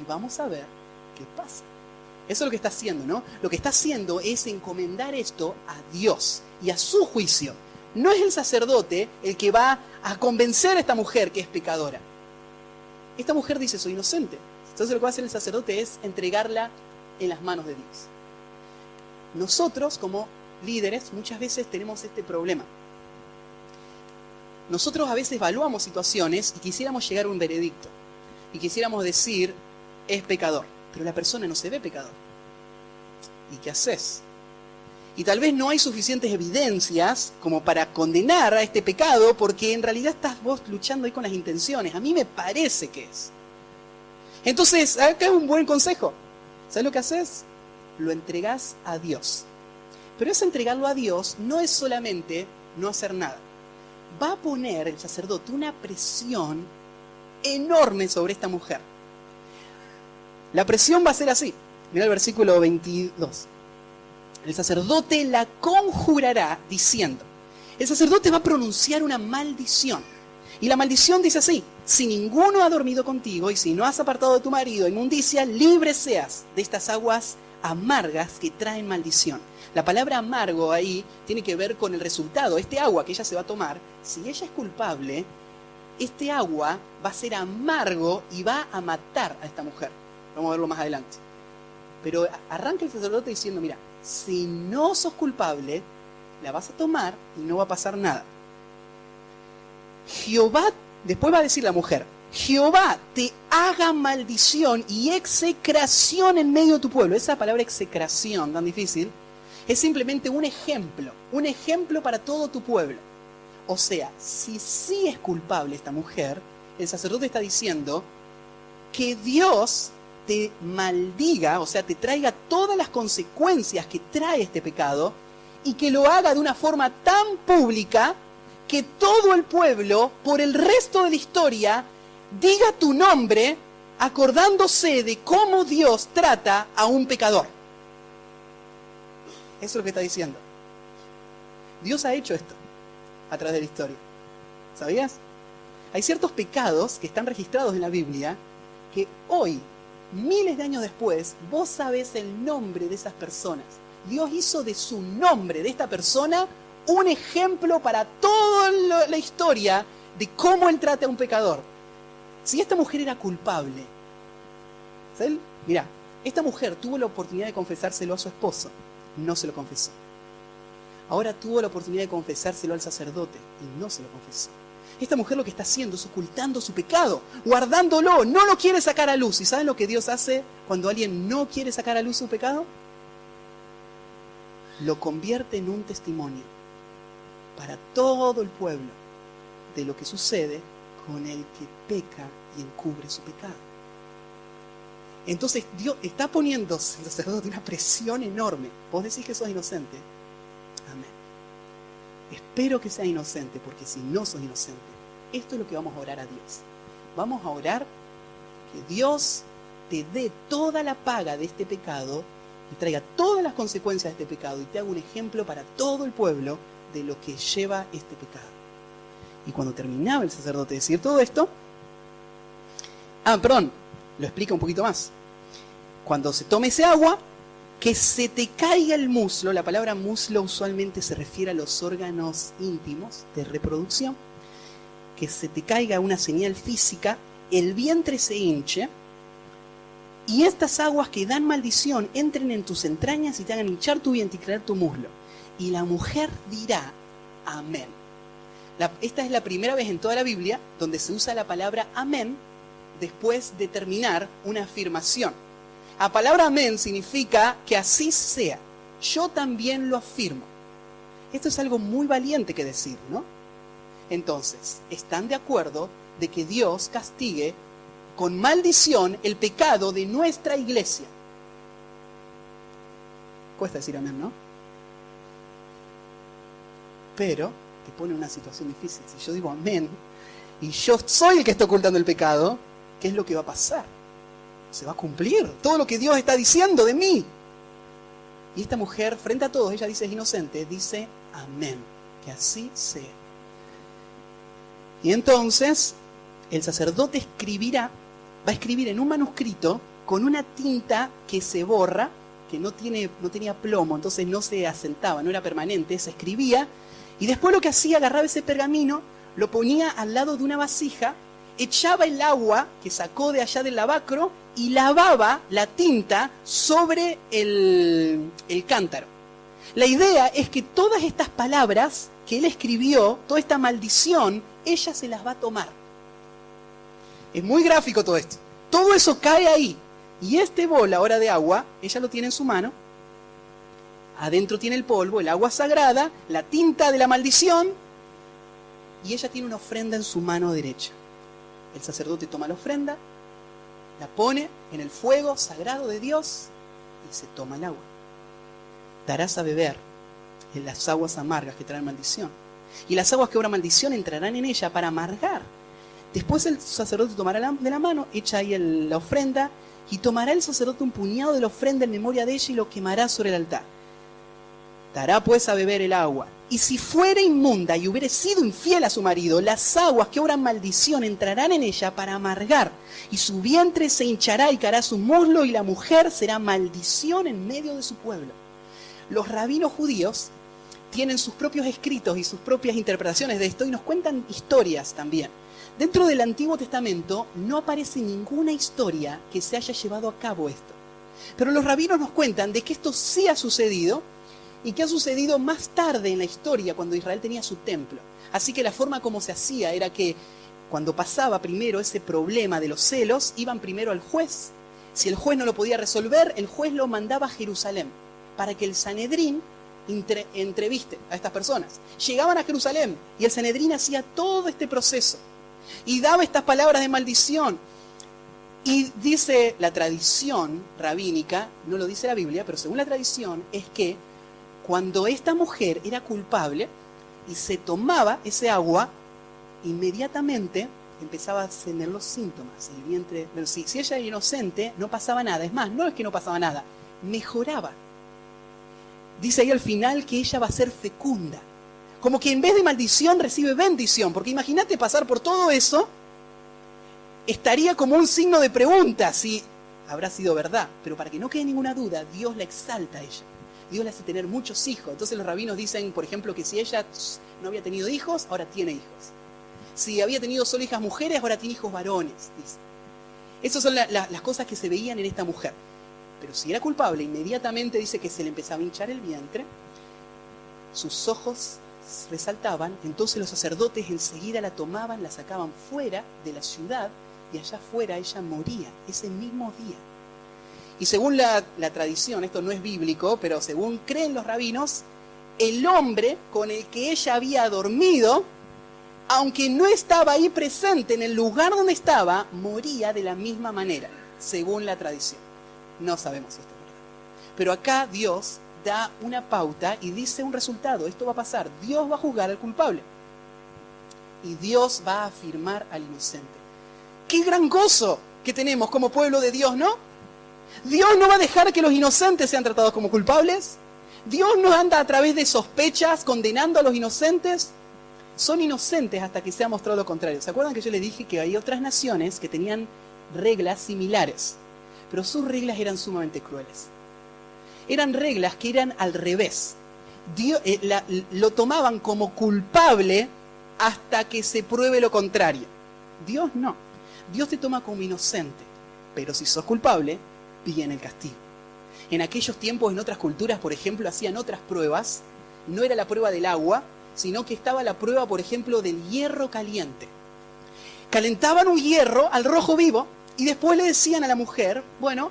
Y vamos a ver qué pasa. Eso es lo que está haciendo, ¿no? Lo que está haciendo es encomendar esto a Dios y a su juicio. No es el sacerdote el que va a convencer a esta mujer que es pecadora. Esta mujer dice, soy inocente. Entonces lo que va a hacer el sacerdote es entregarla en las manos de Dios. Nosotros, como líderes, muchas veces tenemos este problema. Nosotros a veces evaluamos situaciones y quisiéramos llegar a un veredicto. Y quisiéramos decir, es pecador. Pero la persona no se ve pecador. ¿Y qué haces? Y tal vez no hay suficientes evidencias como para condenar a este pecado, porque en realidad estás vos luchando ahí con las intenciones. A mí me parece que es. Entonces, acá es un buen consejo. ¿Sabes lo que haces? Lo entregás a Dios. Pero ese entregarlo a Dios no es solamente no hacer nada. Va a poner el sacerdote una presión enorme sobre esta mujer. La presión va a ser así. Mira el versículo 22. El sacerdote la conjurará diciendo. El sacerdote va a pronunciar una maldición. Y la maldición dice así: si ninguno ha dormido contigo y si no has apartado de tu marido inmundicia, libre seas de estas aguas amargas que traen maldición. La palabra amargo ahí tiene que ver con el resultado. Este agua que ella se va a tomar, si ella es culpable, este agua va a ser amargo y va a matar a esta mujer. Vamos a verlo más adelante. Pero arranca el sacerdote diciendo, mira, si no sos culpable, la vas a tomar y no va a pasar nada. Jehová, después va a decir la mujer, Jehová te haga maldición y execración en medio de tu pueblo. Esa palabra execración tan difícil es simplemente un ejemplo para todo tu pueblo. O sea, si sí es culpable esta mujer, el sacerdote está diciendo que Dios te maldiga, o sea, te traiga todas las consecuencias que trae este pecado y que lo haga de una forma tan pública que todo el pueblo, por el resto de la historia, diga tu nombre acordándose de cómo Dios trata a un pecador. Eso es lo que está diciendo. Dios ha hecho esto a través de la historia. ¿Sabías? Hay ciertos pecados que están registrados en la Biblia que hoy, miles de años después, vos sabés el nombre de esas personas. Dios hizo de su nombre, de esta persona, un ejemplo para toda la historia de cómo Él trata a un pecador. Si esta mujer era culpable, ¿sabes? Mirá, esta mujer tuvo la oportunidad de confesárselo a su esposo, no se lo confesó. Ahora tuvo la oportunidad de confesárselo al sacerdote y no se lo confesó. Esta mujer lo que está haciendo es ocultando su pecado, guardándolo, no lo quiere sacar a luz. ¿Y saben lo que Dios hace cuando alguien no quiere sacar a luz su pecado? Lo convierte en un testimonio para todo el pueblo de lo que sucede con el que peca y encubre su pecado. Entonces Dios está poniendo al sacerdote una presión enorme. Vos decís que sos inocente. Amén. Espero que sea inocente, porque si no sos inocente, esto es lo que vamos a orar a Dios. Vamos a orar que Dios te dé toda la paga de este pecado y traiga todas las consecuencias de este pecado y te haga un ejemplo para todo el pueblo de lo que lleva este pecado. Y cuando terminaba el sacerdote de decir todo esto, lo explica un poquito más. Cuando se tome ese agua, que se te caiga el muslo. La palabra muslo usualmente se refiere a los órganos íntimos de reproducción. Que se te caiga una señal física, el vientre se hinche, y estas aguas que dan maldición entren en tus entrañas y te hagan hinchar tu vientre y crear tu muslo. Y la mujer dirá, amén. Esta es la primera vez en toda la Biblia donde se usa la palabra amén después de terminar una afirmación. La palabra amén significa que así sea. Yo también lo afirmo. Esto es algo muy valiente que decir, ¿no? Entonces, ¿están de acuerdo de que Dios castigue con maldición el pecado de nuestra iglesia? Cuesta decir amén, ¿no? Pero te pone en una situación difícil. Si yo digo amén y yo soy el que está ocultando el pecado, ¿qué es lo que va a pasar? Se va a cumplir todo lo que Dios está diciendo de mí. Y esta mujer, frente a todos, ella dice es inocente, dice amén, que así sea. Y entonces el sacerdote va a escribir en un manuscrito con una tinta que se borra, que no tenía plomo, entonces no se asentaba, no era permanente, se escribía, y después lo que hacía, agarraba ese pergamino, lo ponía al lado de una vasija, echaba el agua que sacó de allá del lavacro y lavaba la tinta sobre el cántaro. La idea es que todas estas palabras que él escribió, toda esta maldición, ella se las va a tomar. Es muy gráfico todo esto. Todo eso cae ahí. Y este bol ahora de agua, ella lo tiene en su mano. Adentro tiene el polvo, el agua sagrada, la tinta de la maldición. Y ella tiene una ofrenda en su mano derecha. El sacerdote toma la ofrenda, la pone en el fuego sagrado de Dios y se toma el agua. Darás a beber en las aguas amargas que traen maldición. Y las aguas que obran maldición entrarán en ella para amargar. Después el sacerdote tomará de la mano, echa ahí la ofrenda, y tomará el sacerdote un puñado de la ofrenda en memoria de ella y lo quemará sobre el altar. Dará pues a beber el agua. Y si fuere inmunda y hubiere sido infiel a su marido, las aguas que obran maldición entrarán en ella para amargar, y su vientre se hinchará y caerá su muslo, y la mujer será maldición en medio de su pueblo. Los rabinos judíos tienen sus propios escritos y sus propias interpretaciones de esto, y nos cuentan historias también. Dentro del Antiguo Testamento no aparece ninguna historia que se haya llevado a cabo esto. Pero los rabinos nos cuentan de que esto sí ha sucedido, y que ha sucedido más tarde en la historia, cuando Israel tenía su templo. Así que la forma como se hacía era que cuando pasaba primero ese problema de los celos, iban primero al juez. Si el juez no lo podía resolver, el juez lo mandaba a Jerusalén, para que el Sanedrín entreviste a estas personas. Llegaban a Jerusalén y el Sanedrín hacía todo este proceso y daba estas palabras de maldición. Y dice la tradición rabínica, no lo dice la Biblia, pero según la tradición, es que cuando esta mujer era culpable y se tomaba ese agua, inmediatamente empezaba a tener los síntomas. El vientre, pero si ella era inocente, no pasaba nada. Es más, no es que no pasaba nada, mejoraba. Dice ahí al final que ella va a ser fecunda. Como que en vez de maldición recibe bendición. Porque imagínate pasar por todo eso, estaría como un signo de pregunta si habrá sido verdad. Pero para que no quede ninguna duda, Dios la exalta a ella. Dios le hace tener muchos hijos. Entonces los rabinos dicen, por ejemplo, que si ella no había tenido hijos, ahora tiene hijos. Si había tenido solo hijas mujeres, ahora tiene hijos varones. Dice. Esas son las cosas que se veían en esta mujer. Pero si era culpable, inmediatamente dice que se le empezaba a hinchar el vientre, sus ojos resaltaban, entonces los sacerdotes enseguida la tomaban, la sacaban fuera de la ciudad, y allá afuera ella moría ese mismo día. Y según la tradición, esto no es bíblico, pero según creen los rabinos, el hombre con el que ella había dormido, aunque no estaba ahí presente en el lugar donde estaba, moría de la misma manera, según la tradición. No sabemos si esto es verdad. Pero acá Dios da una pauta y dice un resultado. Esto va a pasar. Dios va a juzgar al culpable. Y Dios va a afirmar al inocente. ¡Qué gran gozo que tenemos como pueblo de Dios!, ¿no? Dios no va a dejar que los inocentes sean tratados como culpables. Dios no anda a través de sospechas condenando a los inocentes. Son inocentes hasta que sea mostrado lo contrario. ¿Se acuerdan que yo les dije que hay otras naciones que tenían reglas similares? Pero sus reglas eran sumamente crueles. eran reglas que eran al revés. Lo tomaban como culpable hasta que se pruebe lo contrario. Dios no. Dios te toma como inocente, pero si sos culpable, viene el castigo. En aquellos tiempos, en otras culturas, por ejemplo, hacían otras pruebas. No era la prueba del agua, sino que estaba la prueba, por ejemplo, del hierro caliente. Calentaban un hierro al rojo vivo y después le decían a la mujer, bueno,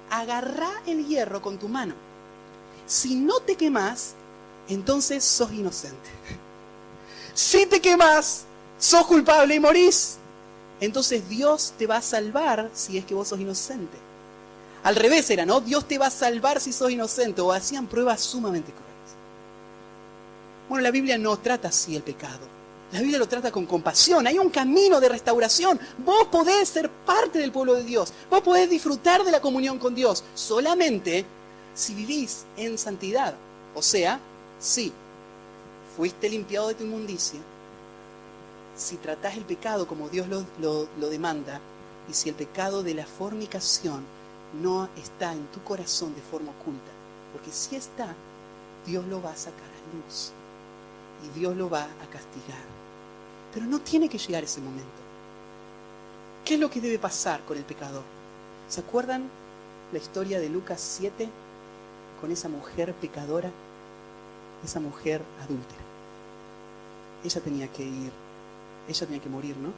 agarrá el hierro con tu mano. Si no te quemás, entonces sos inocente. Si te quemás, sos culpable y morís. Entonces Dios te va a salvar si es que vos sos inocente. Al revés era, ¿no? Dios te va a salvar si sos inocente. O hacían pruebas sumamente crueles. Bueno, la Biblia no trata así el pecado. La Biblia lo trata con compasión. Hay un camino de restauración. Vos podés ser parte del pueblo de Dios. Vos podés disfrutar de la comunión con Dios. Solamente si vivís en santidad. O sea, si fuiste limpiado de tu inmundicia, si tratás el pecado como Dios lo demanda, y si el pecado de la fornicación no está en tu corazón de forma oculta, porque si está, Dios lo va a sacar a luz y Dios lo va a castigar. Pero no tiene que llegar ese momento. ¿Qué es lo que debe pasar con el pecador? ¿Se acuerdan la historia de Lucas 7 con esa mujer pecadora, esa mujer adúltera? Ella tenía que morir, ¿no?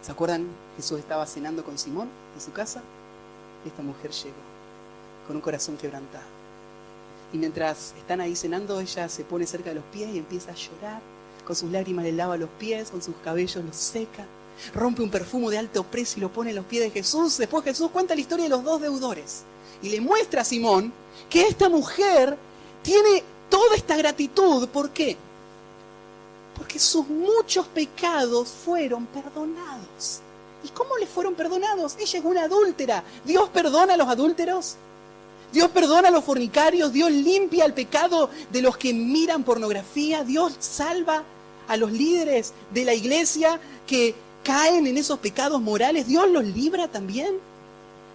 ¿Se acuerdan? Jesús estaba cenando con Simón en su casa. Esta mujer llegó con un corazón quebrantado. Y mientras están ahí cenando, ella se pone cerca de los pies y empieza a llorar. Con sus lágrimas le lava los pies, con sus cabellos los seca. Rompe un perfume de alto precio y lo pone en los pies de Jesús. Después Jesús cuenta la historia de los 2 deudores. Y le muestra a Simón que esta mujer tiene toda esta gratitud. ¿Por qué? Porque sus muchos pecados fueron perdonados. ¿Y cómo le fueron perdonados? Ella es una adúltera. ¿Dios perdona a los adúlteros? ¿Dios perdona a los fornicarios? ¿Dios limpia el pecado de los que miran pornografía? ¿Dios salva a los líderes de la iglesia que caen en esos pecados morales? ¿Dios los libra también?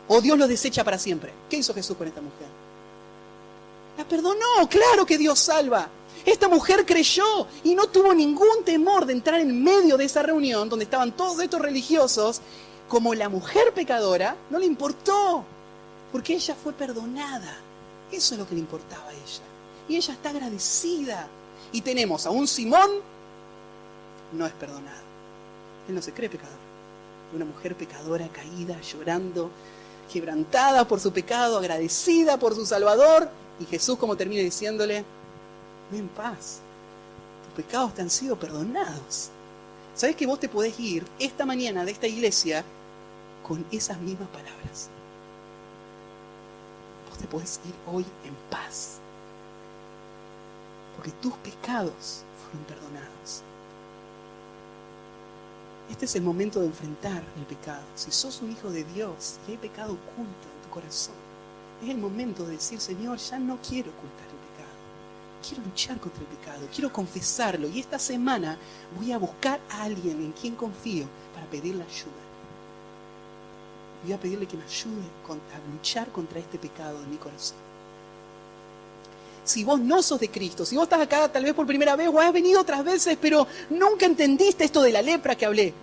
¿O Dios los desecha para siempre? ¿Qué hizo Jesús con esta mujer? La perdonó. Claro que Dios salva. Esta mujer creyó y no tuvo ningún temor de entrar en medio de esa reunión donde estaban todos estos religiosos. Como la mujer pecadora, no le importó, porque ella fue perdonada. Eso es lo que le importaba a ella. Y ella está agradecida. Y tenemos a un Simón, no es perdonado. Él no se cree pecador. Una mujer pecadora, caída, llorando, quebrantada por su pecado, agradecida por su Salvador. Y Jesús, como termina diciéndole, ve en paz, tus pecados te han sido perdonados. ¿Sabes que vos te podés ir esta mañana de esta iglesia con esas mismas palabras? Vos te podés ir hoy en paz, porque tus pecados fueron perdonados. Este es el momento de enfrentar el pecado. Si sos un hijo de Dios y hay pecado oculto en tu corazón, es el momento de decir, Señor, ya no quiero ocultar el pecado. Quiero luchar contra el pecado, quiero confesarlo. Y esta semana voy a buscar a alguien en quien confío para pedirle ayuda. Voy a pedirle que me ayude a luchar contra este pecado de mi corazón. Si vos no sos de Cristo, si vos estás acá tal vez por primera vez o has venido otras veces, pero nunca entendiste esto de la lepra que hablé.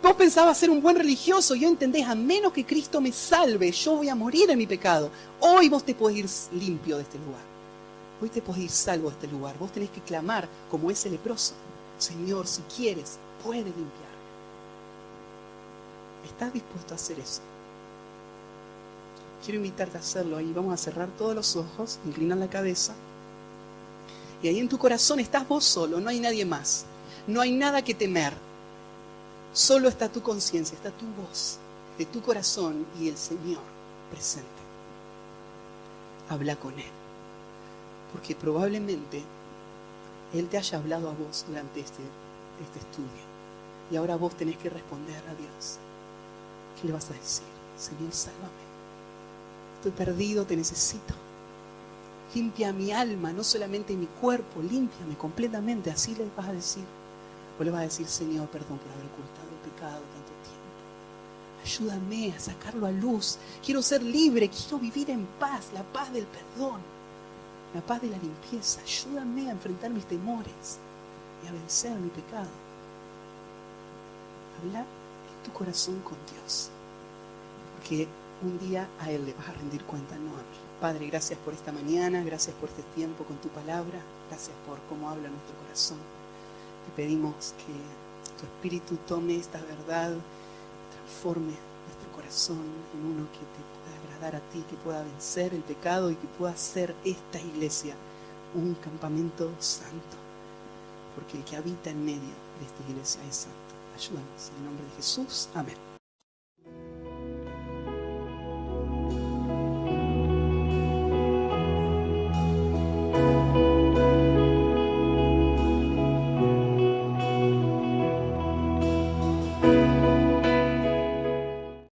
Vos pensabas ser un buen religioso y hoy entendés, a menos que Cristo me salve, yo voy a morir en mi pecado. Hoy vos te podés ir limpio de este lugar. Hoy te podés ir salvo de este lugar. Vos tenés que clamar como ese leproso. Señor, si quieres, puedes limpiar. ¿Estás dispuesto a hacer eso? Quiero invitarte a hacerlo. Ahí vamos a cerrar todos los ojos, inclinar la cabeza. Y ahí en tu corazón estás vos solo, no hay nadie más. No hay nada que temer. Solo está tu conciencia, está tu voz, de tu corazón y el Señor presente. Habla con Él. Porque probablemente Él te haya hablado a vos durante este estudio. Y ahora vos tenés que responder a Dios. ¿Qué le vas a decir? Señor, sálvame. Estoy perdido, te necesito. Limpia mi alma, no solamente mi cuerpo, límpiame completamente. Así le vas a decir. O le vas a decir, Señor, perdón por haber ocultado el pecado tanto tiempo. Ayúdame a sacarlo a luz. Quiero ser libre, quiero vivir en paz, la paz del perdón, la paz de la limpieza. Ayúdame a enfrentar mis temores y a vencer mi pecado. Habla en tu corazón con Dios, porque un día a Él le vas a rendir cuenta, no a mí. Padre, gracias por esta mañana, gracias por este tiempo con tu palabra, gracias por cómo habla nuestro corazón. Te pedimos que tu Espíritu tome esta verdad, transforme nuestro corazón en uno que te pueda agradar a ti, que pueda vencer el pecado y que pueda hacer esta iglesia un campamento santo, porque el que habita en medio de esta iglesia es santo. Ayúdanos en el nombre de Jesús. Amén.